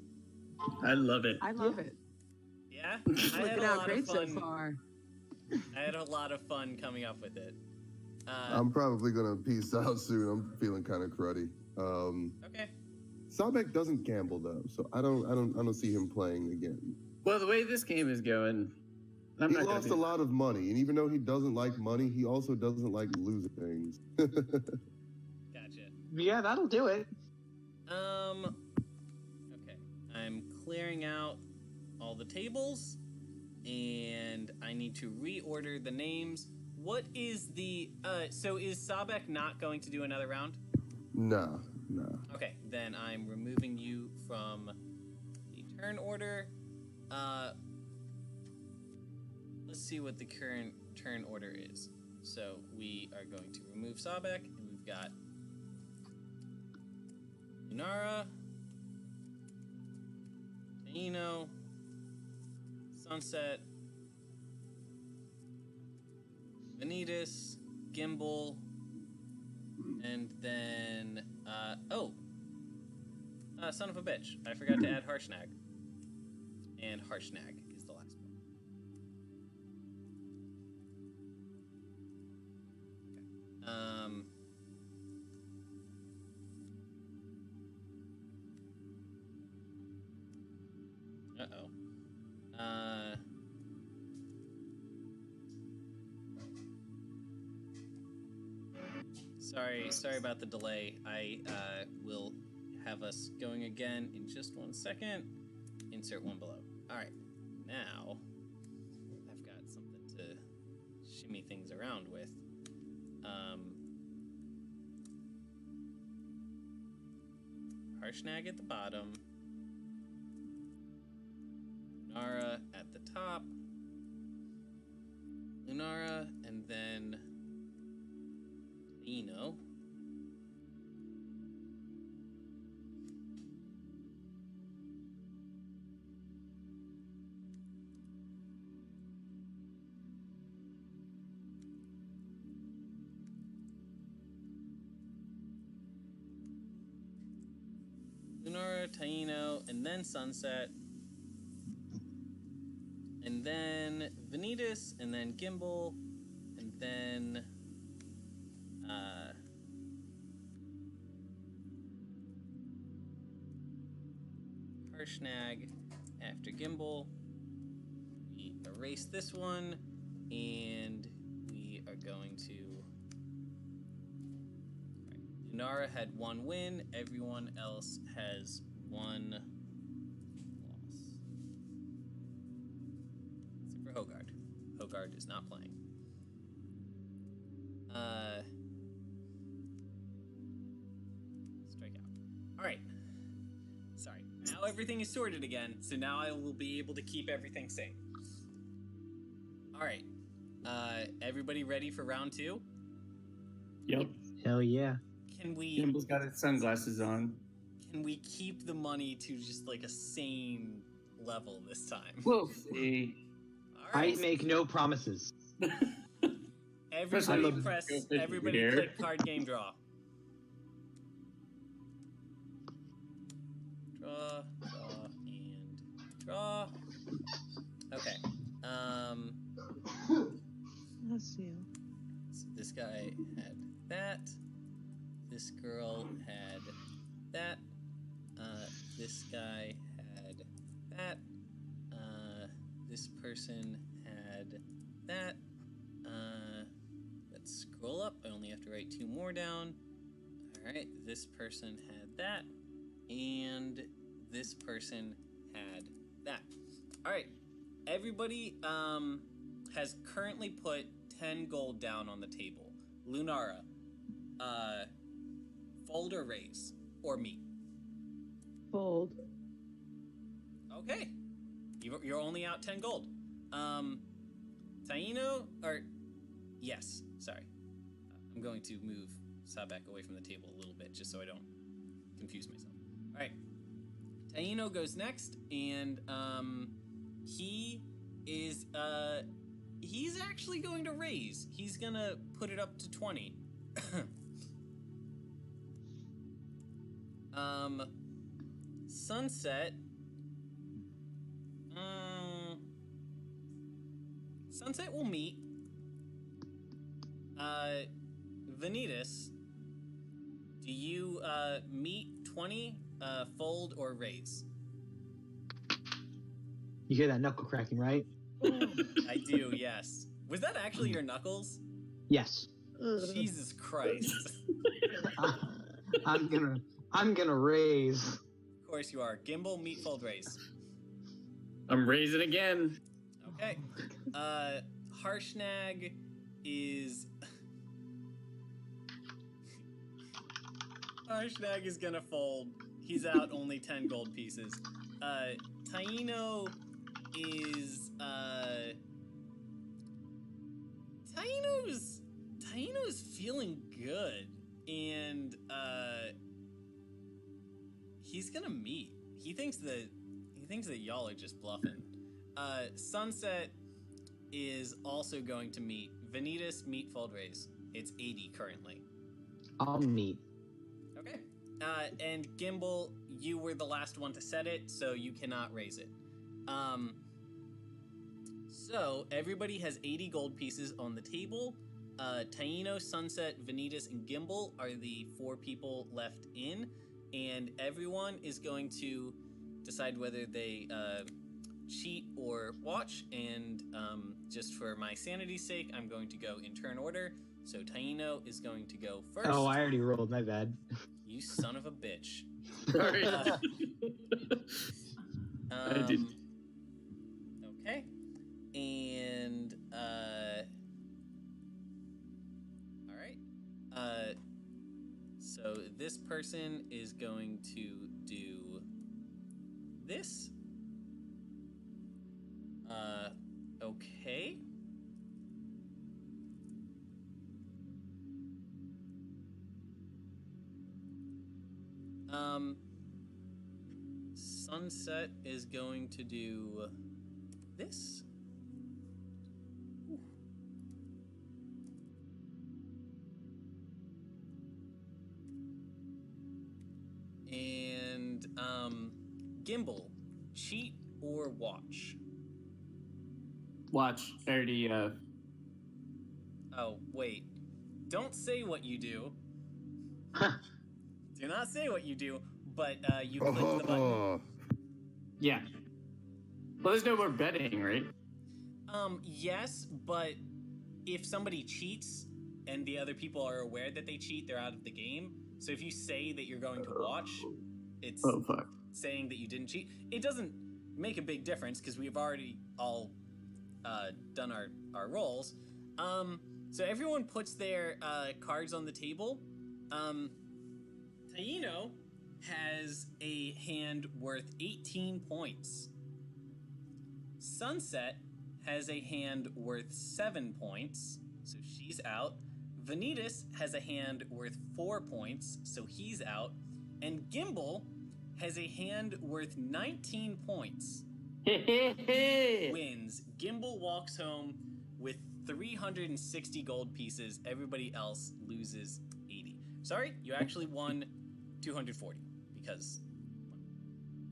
I love it. I love it. Yeah, It's working out great so far. I had a lot of fun coming up with it. I'm probably gonna peace out soon. I'm feeling kind of cruddy. Okay. Sabek doesn't gamble though, so I don't see him playing again. Well, the way this game is going, I'm He not lost a gonna lot of money, and even though he doesn't like money, he also doesn't like losing things. Gotcha. Yeah, that'll do it. Okay. I'm clearing out all the tables, and I need to reorder the names. What is the so is Sabek not going to do another round? Nah. Okay, then I'm removing you from the turn order. Let's see what the current turn order is. So we are going to remove Sabek, and we've got Lunara, Taino, Sunset, Vanitas, Gimbal, and then son of a bitch, I forgot to add Harshnag. And Harshnag is the last one. Okay. Sorry about the delay. I will have us going again in just 1 second. Insert one below. All right, now I've got something to shimmy things around with. Harshnag at the bottom, Lunara at the top, Lunara, and then Eno. Lunara, Taino, and then Sunset, and then Vanitas, and then Gimbal, and then Harshnag after Gimbal. We erase this one, and we are going to... Lunara had 1 win, everyone else has 1 loss. Except for Hogard. Hogard is not playing. Strike out. Alright. Sorry. Now everything is sorted again, so now I will be able to keep everything safe. Alright. Everybody ready for round 2? Yep. Hell yeah. Can we... Gimble's got his sunglasses on. Can we keep the money to just like a sane level this time? We'll see. All right. I make no promises. Everybody Especially press. go fifty Everybody here. click card game draw. Draw, and draw. Okay. Bless you. So this guy had that. This girl had that. This guy had that. This person had that. Let's scroll up. I only have to write 2 more down. All right. This person had that. And this person had that. All right. Everybody has currently put 10 gold down on the table. Lunara, fold or raise, or meet? Fold. Okay. You're only out 10 gold. Taino, or... Yes, sorry. I'm going to move Sabek away from the table a little bit, just so I don't confuse myself. All right. Taino goes next, and he is... he's actually going to raise. He's going to put it up to 20. Sunset. Sunset will meet. Vanitas, do you meet 20, fold, or raise? You hear that knuckle cracking, right? I do, yes. Was that actually your knuckles? Yes. Jesus Christ. I'm gonna raise. Of course you are. Gimbal, Meatfold, raise. I'm raising again. Okay. Harshnag is... Harshnag is gonna fold. He's out only 10 gold pieces. Taino is... Taino's feeling good. And, he's gonna meet. He thinks that y'all are just bluffing. Sunset is also going to meet. Vanitas, meet, fold, raise. It's 80 currently. I'll meet. Okay. And Gimbal, you were the last one to set it, so you cannot raise it. So everybody has 80 gold pieces on the table. Taino, Sunset, Vanitas, and Gimbal are the 4 people left in, and everyone is going to decide whether they cheat or watch. And just for my sanity's sake, I'm going to go in turn order. So Taino is going to go first. Oh, I already rolled. My bad. You son of a bitch. Sorry. I did. Okay. And all right. So this person is going to do this. Okay. Sunset is going to do this. Ooh. And Gimbal, cheat or watch? Watch. I already. Oh wait, don't say what you do. Do not say what you do. But you click the button. Yeah. Well, there's no more betting, right? Yes, but if somebody cheats and the other people are aware that they cheat, they're out of the game. So if you say that you're going to watch, it's saying that you didn't cheat. It doesn't make a big difference because we've already all done our rolls. So everyone puts their cards on the table. Taino has a hand worth 18 points. Sunset has a hand worth 7 points, so she's out. Vanitas has a hand worth 4 points, so he's out. And Gimbal has a hand worth 19 points. Wins. Gimbal walks home with 360 gold pieces. Everybody else loses 80. Sorry, you actually won 240 because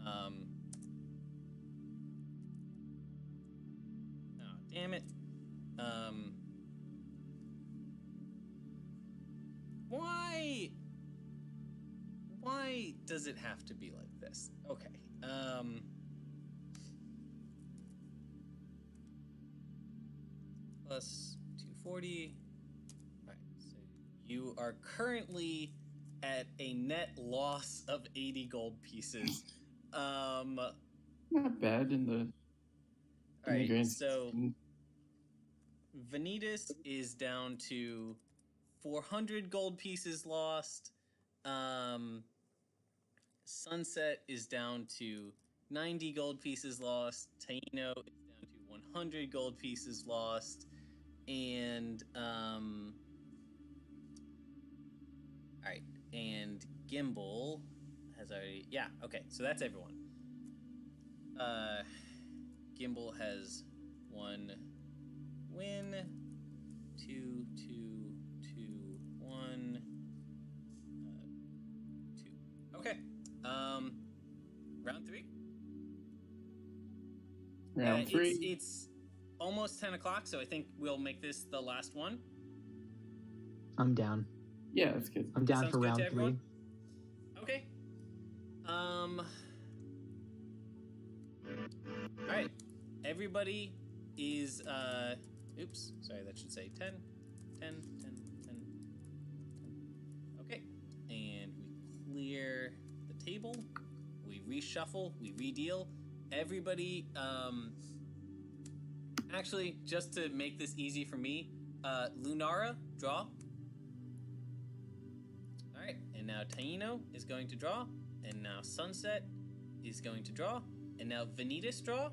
oh damn it. Why does it have to be like this? Okay. Plus 240. All right. So you are currently at a net loss of 80 gold pieces. Not bad in the. All right, so Vanitas is down to 400 gold pieces lost. Sunset is down to 90 gold pieces lost. Taino is down to 100 gold pieces lost. And all right, and Gimbal has already, yeah, okay, so that's everyone. Gimbal has 1 win, 2, 2, 2, 1, 2. Okay, round 3. Round 3. It's almost 10 o'clock, so I think we'll make this the last one. I'm down. Yeah, that's good. I'm down Sounds for good round to 3. everyone? Okay. All right. everybody is, oops, sorry, that should say 10, 10, 10, 10, 10. Okay, and we clear the table, we reshuffle, we redeal. Everybody, actually, just to make this easy for me, Lunara, draw. Alright, and now Taino is going to draw, and now Sunset is going to draw, and now Vanitas draw,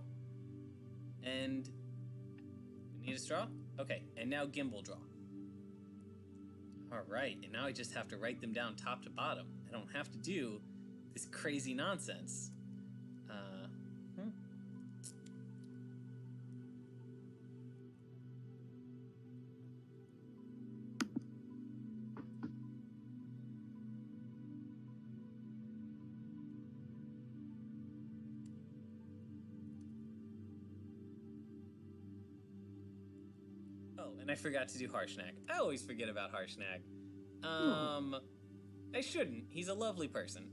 and Vanitas draw. Okay, and now Gimbal draw. Alright, and now I just have to write them down top to bottom. I don't have to do this crazy nonsense. Oh, and I forgot to do Harshnag. I always forget about Harshnag. I shouldn't. He's a lovely person.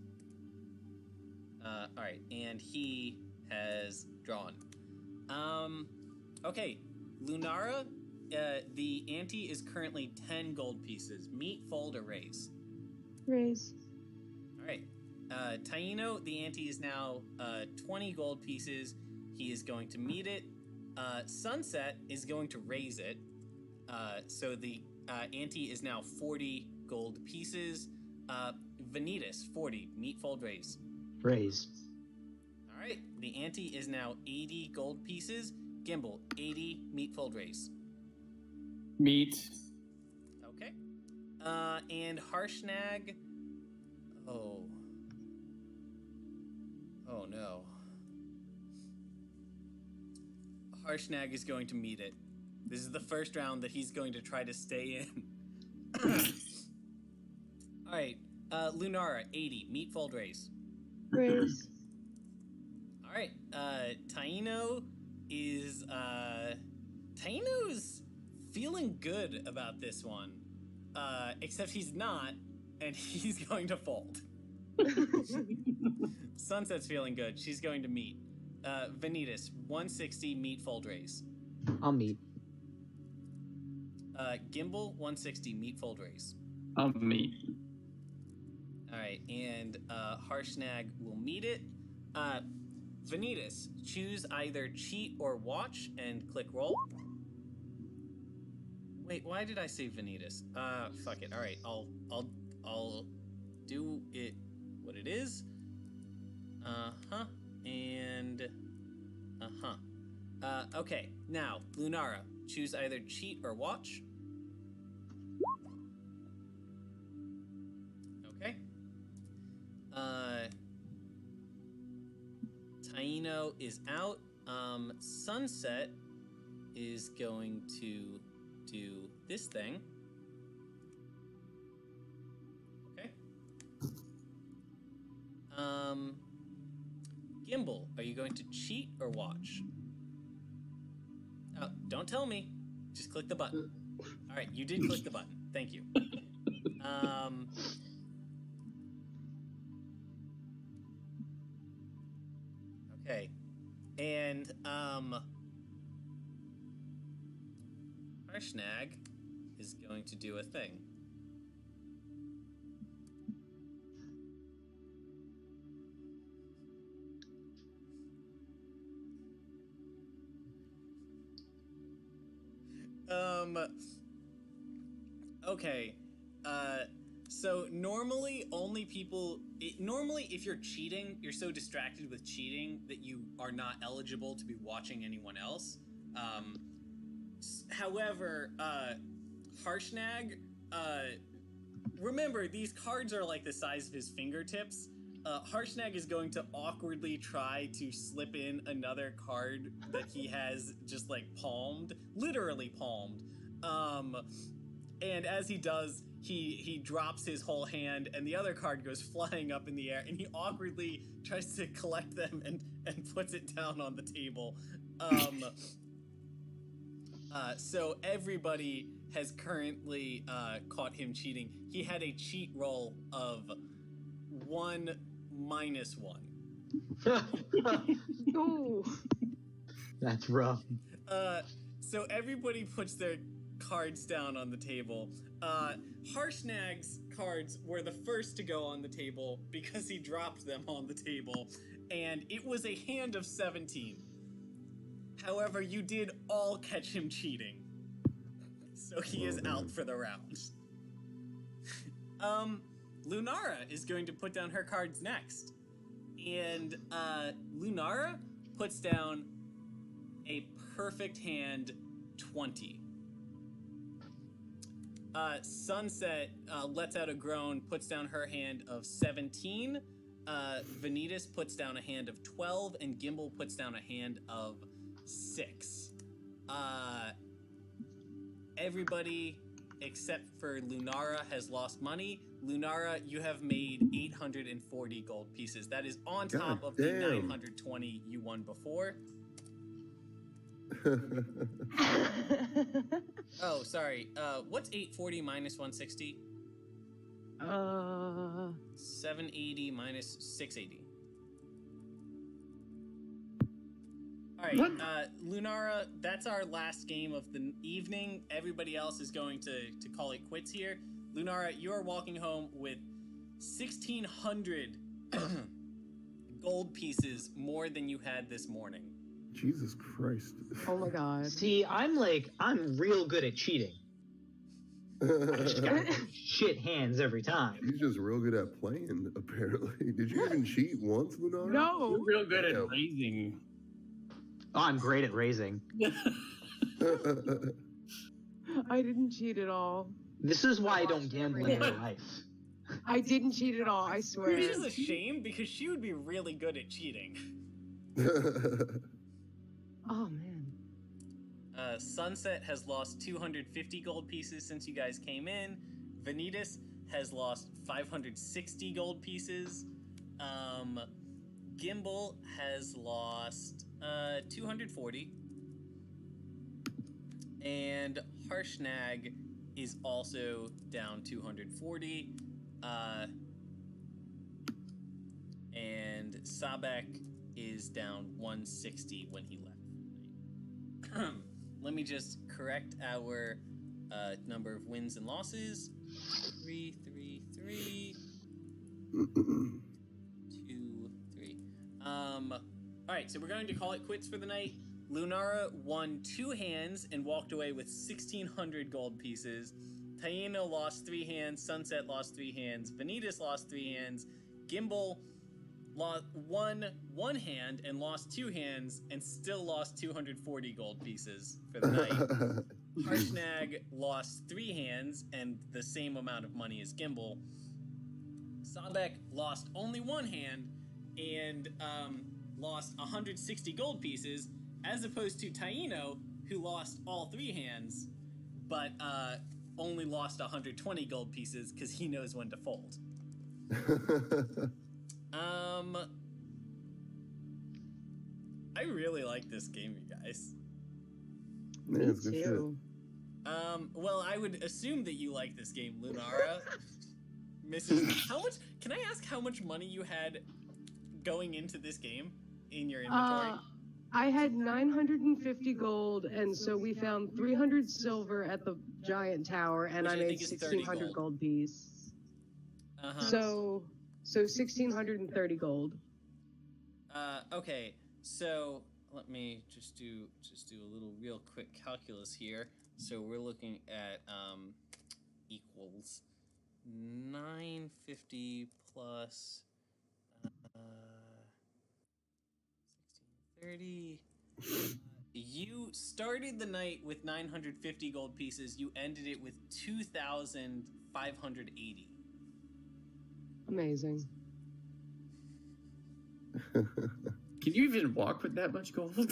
Alright, and he has drawn. Okay, Lunara, the ante is currently 10 gold pieces. Meet, fold, or raise? Raise. Alright. Taino, the ante is now 20 gold pieces. He is going to meet it. Sunset is going to raise it. So the ante is now 40 gold pieces. Vanitas, 40. Meet, fold, raise. Raise. All right. The ante is now 80 gold pieces. Gimbal, 80. Meet, fold, raise. Meet. Okay. And Harshnag. Oh. Oh no. Harshnag is going to meet it. This is the first round that he's going to try to stay in. All right, Lunara, 80. Meet, fold, raise. Raise. All right, Taino is Taino's feeling good about this one, except he's not, and he's going to fold. Sunset's feeling good. She's going to meet. Vanitas, 160. Meet, fold, raise. I'll meet. Gimbal, 160. Meet, fold, raise. I'll meet. All right, and Harshnag will meet it. Vanitas, choose either cheat or watch and click roll. Wait, why did I say Vanitas? Fuck it. All right, I'll do it what it is. And okay. Now, Lunara, choose either cheat or watch. Okay. Taino is out. Sunset is going to do this thing. Okay. Gimbal, are you going to cheat or watch? Oh, don't tell me. Just click the button. All right, you did click the button. Thank you. Okay. And Harshnag is going to do a thing. Okay. So normally normally if you're cheating, you're so distracted with cheating that you are not eligible to be watching anyone else. However, Harshnag, remember, these cards are like the size of his fingertips. Harshnag is going to awkwardly try to slip in another card that he has just like palmed, literally palmed. And as he does, he drops his whole hand and the other card goes flying up in the air and he awkwardly tries to collect them and puts it down on the table. So everybody has currently caught him cheating. He had a cheat roll of 1 - 1. Ooh. That's rough. So everybody puts their cards down on the table. Harshnag's cards were the first to go on the table because he dropped them on the table, and it was a hand of 17. However, you did all catch him cheating, so he is out for the round. Lunara is going to put down her cards next, and Lunara puts down a perfect hand 20. Sunset lets out a groan, puts down her hand of 17. Vanitas puts down a hand of 12, and Gimbal puts down a hand of 6. Everybody except for Lunara has lost money. Lunara, you have made 840 gold pieces. That is on top of the 920 you won before. Oh, sorry. What's 840 minus 160? 780 minus 680. All right, Lunara, that's our last game of the evening. Everybody else is going to call it quits here. Lunara, you are walking home with 1,600 gold pieces more than you had this morning. Jesus Christ. Oh my god. See, I'm real good at cheating. I just got shit hands every time. He's just real good at playing, apparently. Did you even cheat once, Lunara? No. You're real good at raising. Oh, I'm great at raising. I didn't cheat at all. This is why I don't gamble in my life. I didn't cheat at all, I swear. Which is a shame because she would be really good at cheating. Oh man. Sunset has lost 250 gold pieces since you guys came in. Vanitas has lost 560 gold pieces. Gimbal has lost 240. And Harshnag is also down 240. And Sabek is down 160 when he left. Let me just correct our number of wins and losses. 3, 3, 3. 2, 3. Alright, so we're going to call it quits for the night. Lunara won 2 hands and walked away with 1,600 gold pieces. Taino lost 3 hands. Sunset lost 3 hands. Vanitas lost 3 hands. Gimbal won 1 hand and lost 2 hands and still lost 240 gold pieces for the night. Harshnag lost 3 hands and the same amount of money as Gimbal. Sabek lost only 1 hand and lost 160 gold pieces, as opposed to Taino, who lost all 3 hands, but only lost 120 gold pieces because he knows when to fold. I really like this game, you guys. Yeah, it's good shit. Well, I would assume that you like this game, Lunara. Mrs. Can I ask how much money you had going into this game in your inventory? I had 950 gold, and so we found 300 silver at the giant tower, and Which I I made think is 1,600 gold piece. Uh-huh. So 1,630 gold. Okay, so let me just do a little real quick calculus here. So we're looking at equals 950 plus 1630. You started the night with 950 gold pieces. You ended it with 2,580. Amazing. Can you even walk with that much gold?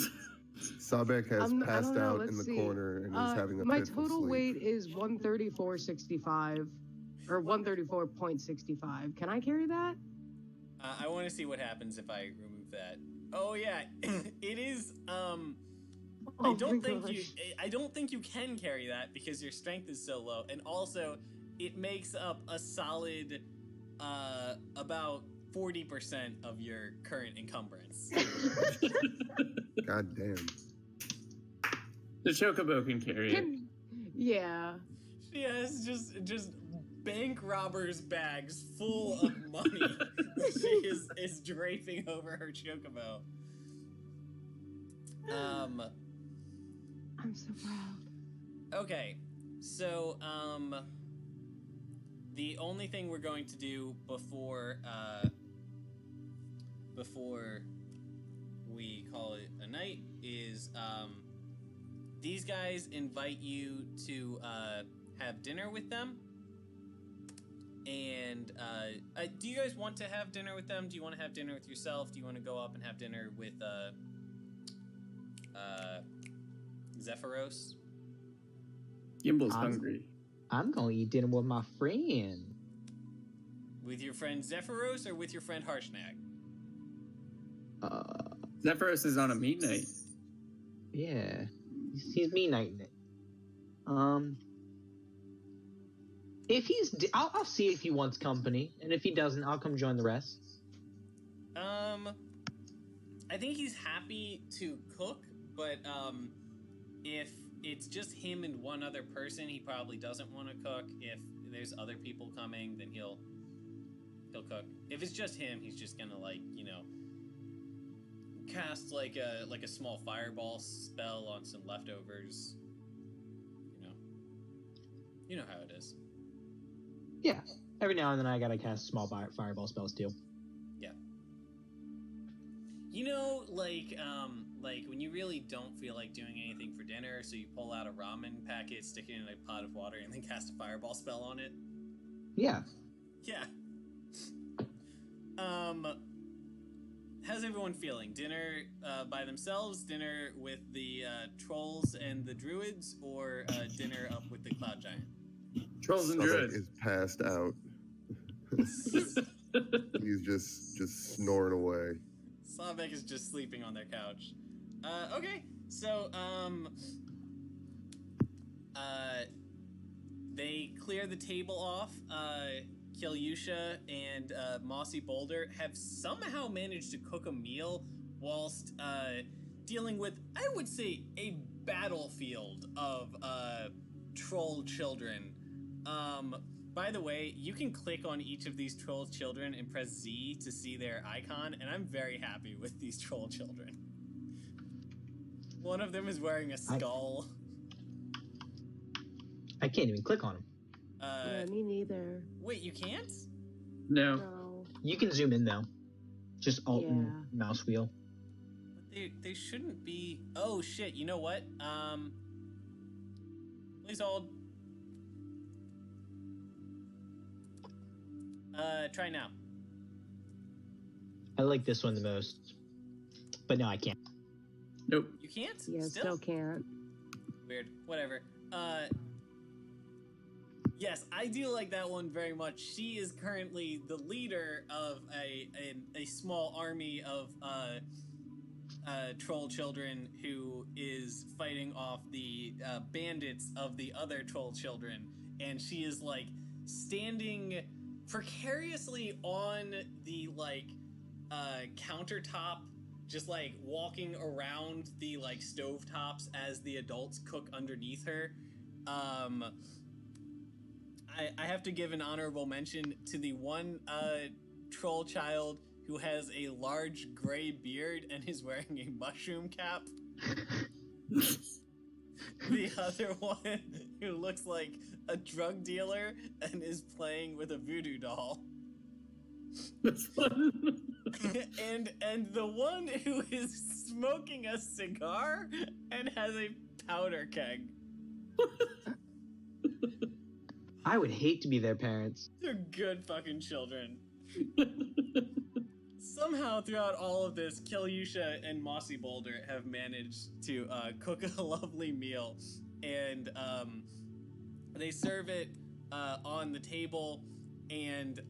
Sabek has I passed don't know, out let's in the see. corner and is having a my pitiful total sleep. weight is 134.65, or 134.65. Can I carry that? I want to see what happens if I remove that. Oh yeah, it is. I don't think you can carry that because your strength is so low, and also it makes up a solid about 40% of your current encumbrance. God damn. The chocobo can carry it. Yeah. She has just bank robbers bags full of money. She is draping over her chocobo. I'm so proud. Okay, so the only thing we're going to do before we call it a night is these guys invite you to have dinner with them. And do you guys want to have dinner with them? Do you want to have dinner with yourself? Do you want to go up and have dinner with Zephyros? Gimble's hungry. I'm gonna eat dinner with my friend. With your friend Zephyros or with your friend Harshnag? Zephyros is on a meat night. Yeah, he's midnighting it. If he's, I'll see if he wants company, and if he doesn't, I'll come join the rest. I think he's happy to cook, but if it's just him and one other person, he probably doesn't want to cook. If there's other people coming, then he'll cook. If it's just him, he's just gonna cast like a small fireball spell on some leftovers. You know how it is. Yeah, every now and then I gotta cast small fireball spells too. Yeah. Like when you really don't feel like doing anything for dinner, so you pull out a ramen packet, stick it in a pot of water, and then cast a fireball spell on it. Yeah. Yeah. How's everyone feeling? Dinner by themselves, dinner with the trolls and the druids, or dinner up with the cloud giant? Trolls and Sobek druids. is passed out. He's just snoring away. Sobek is just sleeping on their couch. Okay, so they clear the table off. Kilyusha and Mossy Boulder have somehow managed to cook a meal whilst dealing with, I would say, a battlefield of troll children. By the way, you can click on each of these troll children and press Z to see their icon, and I'm very happy with these troll children. One of them is wearing a skull. I can't even click on him. Yeah, me neither. Wait, you can't? No. No. You can zoom in though. Just alt and mouse wheel. But they shouldn't be. Oh shit! You know what? Please hold. Try now. I like this one the most, but no, I can't. Nope. You can't? Yeah, still can't. Weird. Whatever. Yes, I do like that one very much. She is currently the leader of a small army of troll children who is fighting off the bandits of the other troll children, and she is like standing precariously on the countertop, just like walking around the stovetops as the adults cook underneath her. I have to give an honorable mention to the one troll child who has a large gray beard and is wearing a mushroom cap. The other one who looks like a drug dealer and is playing with a voodoo doll. That's fun. and the one who is smoking a cigar and has a powder keg. I would hate to be their parents. They're good fucking children. Somehow, throughout all of this, Kilyusha and Mossy Boulder have managed to cook a lovely meal, and they serve it on the table. And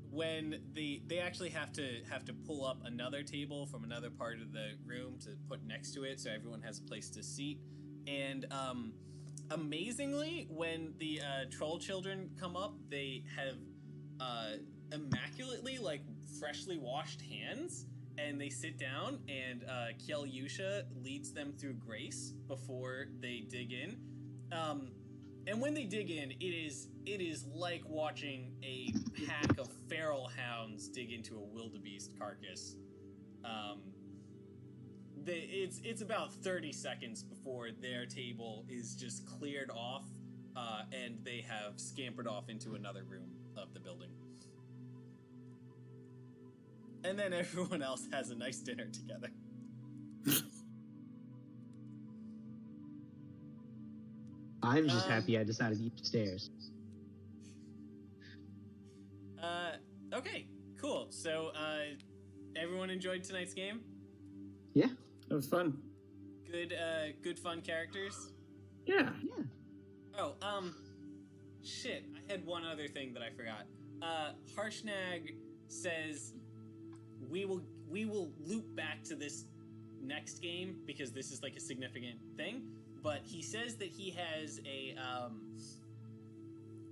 when they actually have to pull up another table from another part of the room to put next to it, so everyone has a place to seat. And amazingly, when the troll children come up, they have immaculately freshly washed hands, and they sit down, and Kjell leads them through Grace before they dig in. And when they dig in, it is like watching a pack of feral hounds dig into a wildebeest carcass. It's about 30 seconds before their table is just cleared off, and they have scampered off into another room of the building. And then everyone else has a nice dinner together. I'm just happy I decided to eat upstairs. Okay, cool. So, everyone enjoyed tonight's game? Yeah. That was fun. Good fun characters? Yeah. Yeah. Oh, shit, I had one other thing that I forgot. Harshnag says we will loop back to this next game because this is like a significant thing, but he says that he has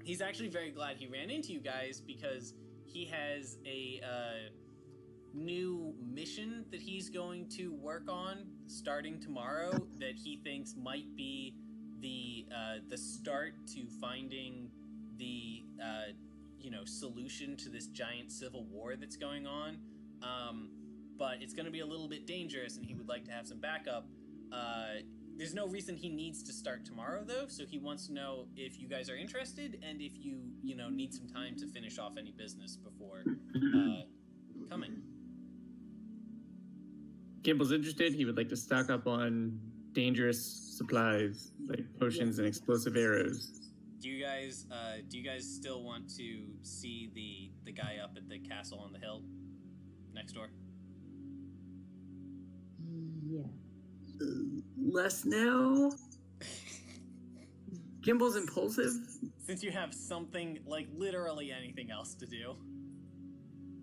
he's actually very glad he ran into you guys because he has a new mission that he's going to work on starting tomorrow that he thinks might be the start to finding the solution to this giant civil war that's going on. But it's going to be a little bit dangerous, and he would like to have some backup. There's no reason he needs to start tomorrow, though, so he wants to know if you guys are interested and if you need some time to finish off any business before coming. Gimble's interested. He would like to stock up on dangerous supplies like potions and explosive arrows. Do you guys still want to see the guy up at the castle on the hill next door? Yeah. Less now. Gimble's impulsive. Since you have something, like literally anything else to do.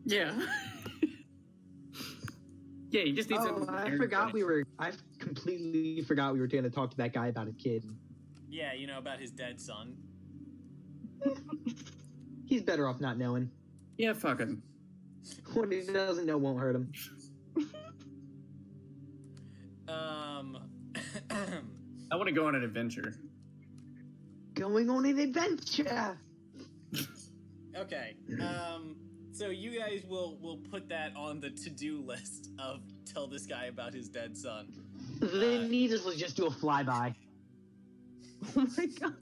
Yeah. Yeah, you just need some. I completely forgot we were going to talk to that guy about a kid. Yeah, about his dead son. He's better off not knowing. Yeah, fuck him. What he doesn't know won't hurt him. I want to go on an adventure. Going on an adventure. Okay. So you guys will put that on the to-do list of tell this guy about his dead son. Then he just just do a flyby. Oh my god.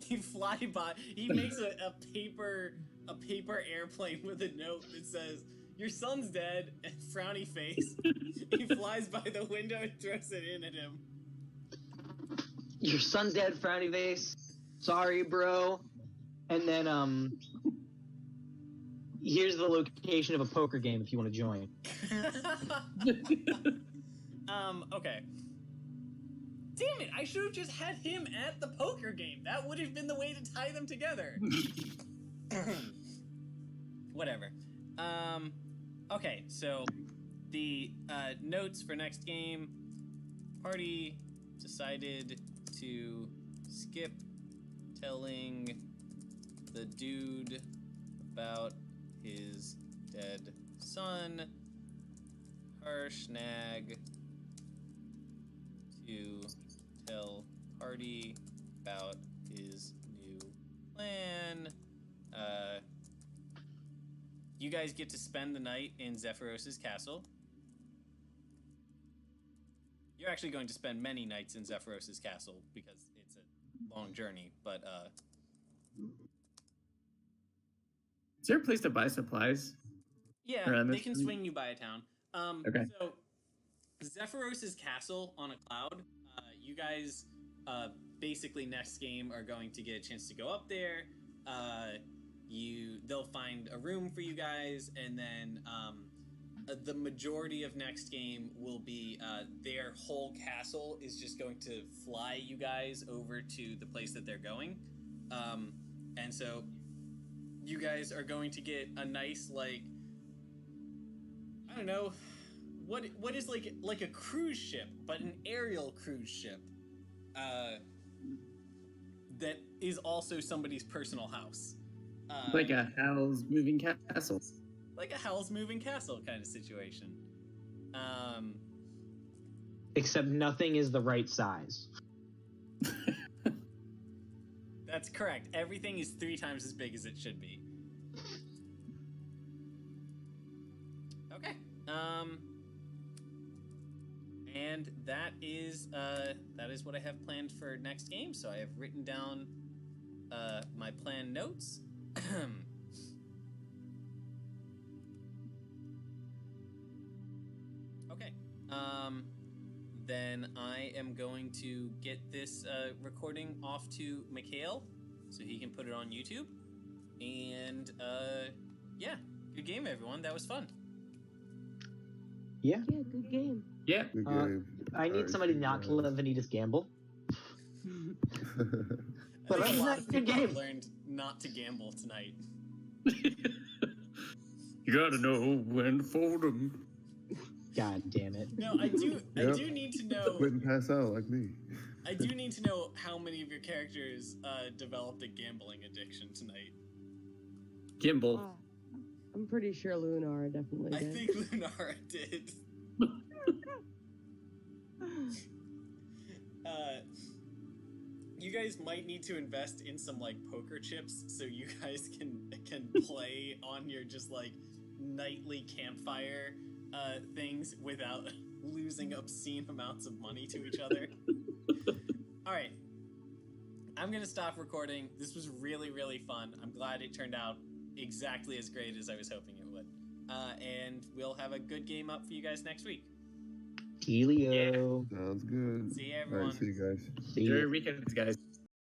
He fly by. He makes a paper airplane with a note that says, "Your son's dead," and frowny face. He flies by the window and throws it in at him. Your son's dead, frowny face. Sorry, bro. And then here's the location of a poker game if you want to join. Okay. Damn it, I should have just had him at the poker game. That would have been the way to tie them together. Whatever. Okay, so the notes for next game. Party decided to skip telling the dude about his dead son. Harshnag to tell Party about his new plan. You guys get to spend the night in Zephyros' castle. You're actually going to spend many nights in Zephyros' castle because it's a long journey, but Is there a place to buy supplies? yeah, Around they this can time? swing you by a town. Okay. So Zephyros' castle on a cloud. You guys basically next game are going to get a chance to go up there. They'll find a room for you guys, and then the majority of next game will be their whole castle is just going to fly you guys over to the place that they're going, and so you guys are going to get a nice, like, I don't know, what is like a cruise ship, but an aerial cruise ship that is also somebody's personal house. Like a Howl's Moving Castle. Like a Howl's Moving Castle kind of situation. Except nothing is the right size. That's correct. Everything is 3 times as big as it should be. Okay. And that is what I have planned for next game. So I have written down my plan notes. Okay. Then I am going to get this recording off to Mikhail so he can put it on YouTube. And yeah, good game, everyone. That was fun. Yeah. Yeah, good game. Yeah. Good game. I need Alright, somebody see you not to guys. let Vanitas gamble. I But think other a than lot that, of good people have game. learned not to gamble tonight. You gotta know when to fold them. God damn it. No, I do Yep. need to know. Quit and pass out like me. I do need to know how many of your characters developed a gambling addiction tonight. Gimbal. I'm pretty sure Lunar definitely I did. think Lunara did. You guys might need to invest in some like poker chips so you guys can play on your just like nightly campfire things without losing obscene amounts of money to each other. All right, I'm gonna stop recording. This was really, really fun. I'm glad it turned out exactly as great as I was hoping it would. And we'll have a good game up for you guys next week. Helio. Sounds good. See you, All everyone. right, see you guys. See Enjoy ya. your weekends, guys.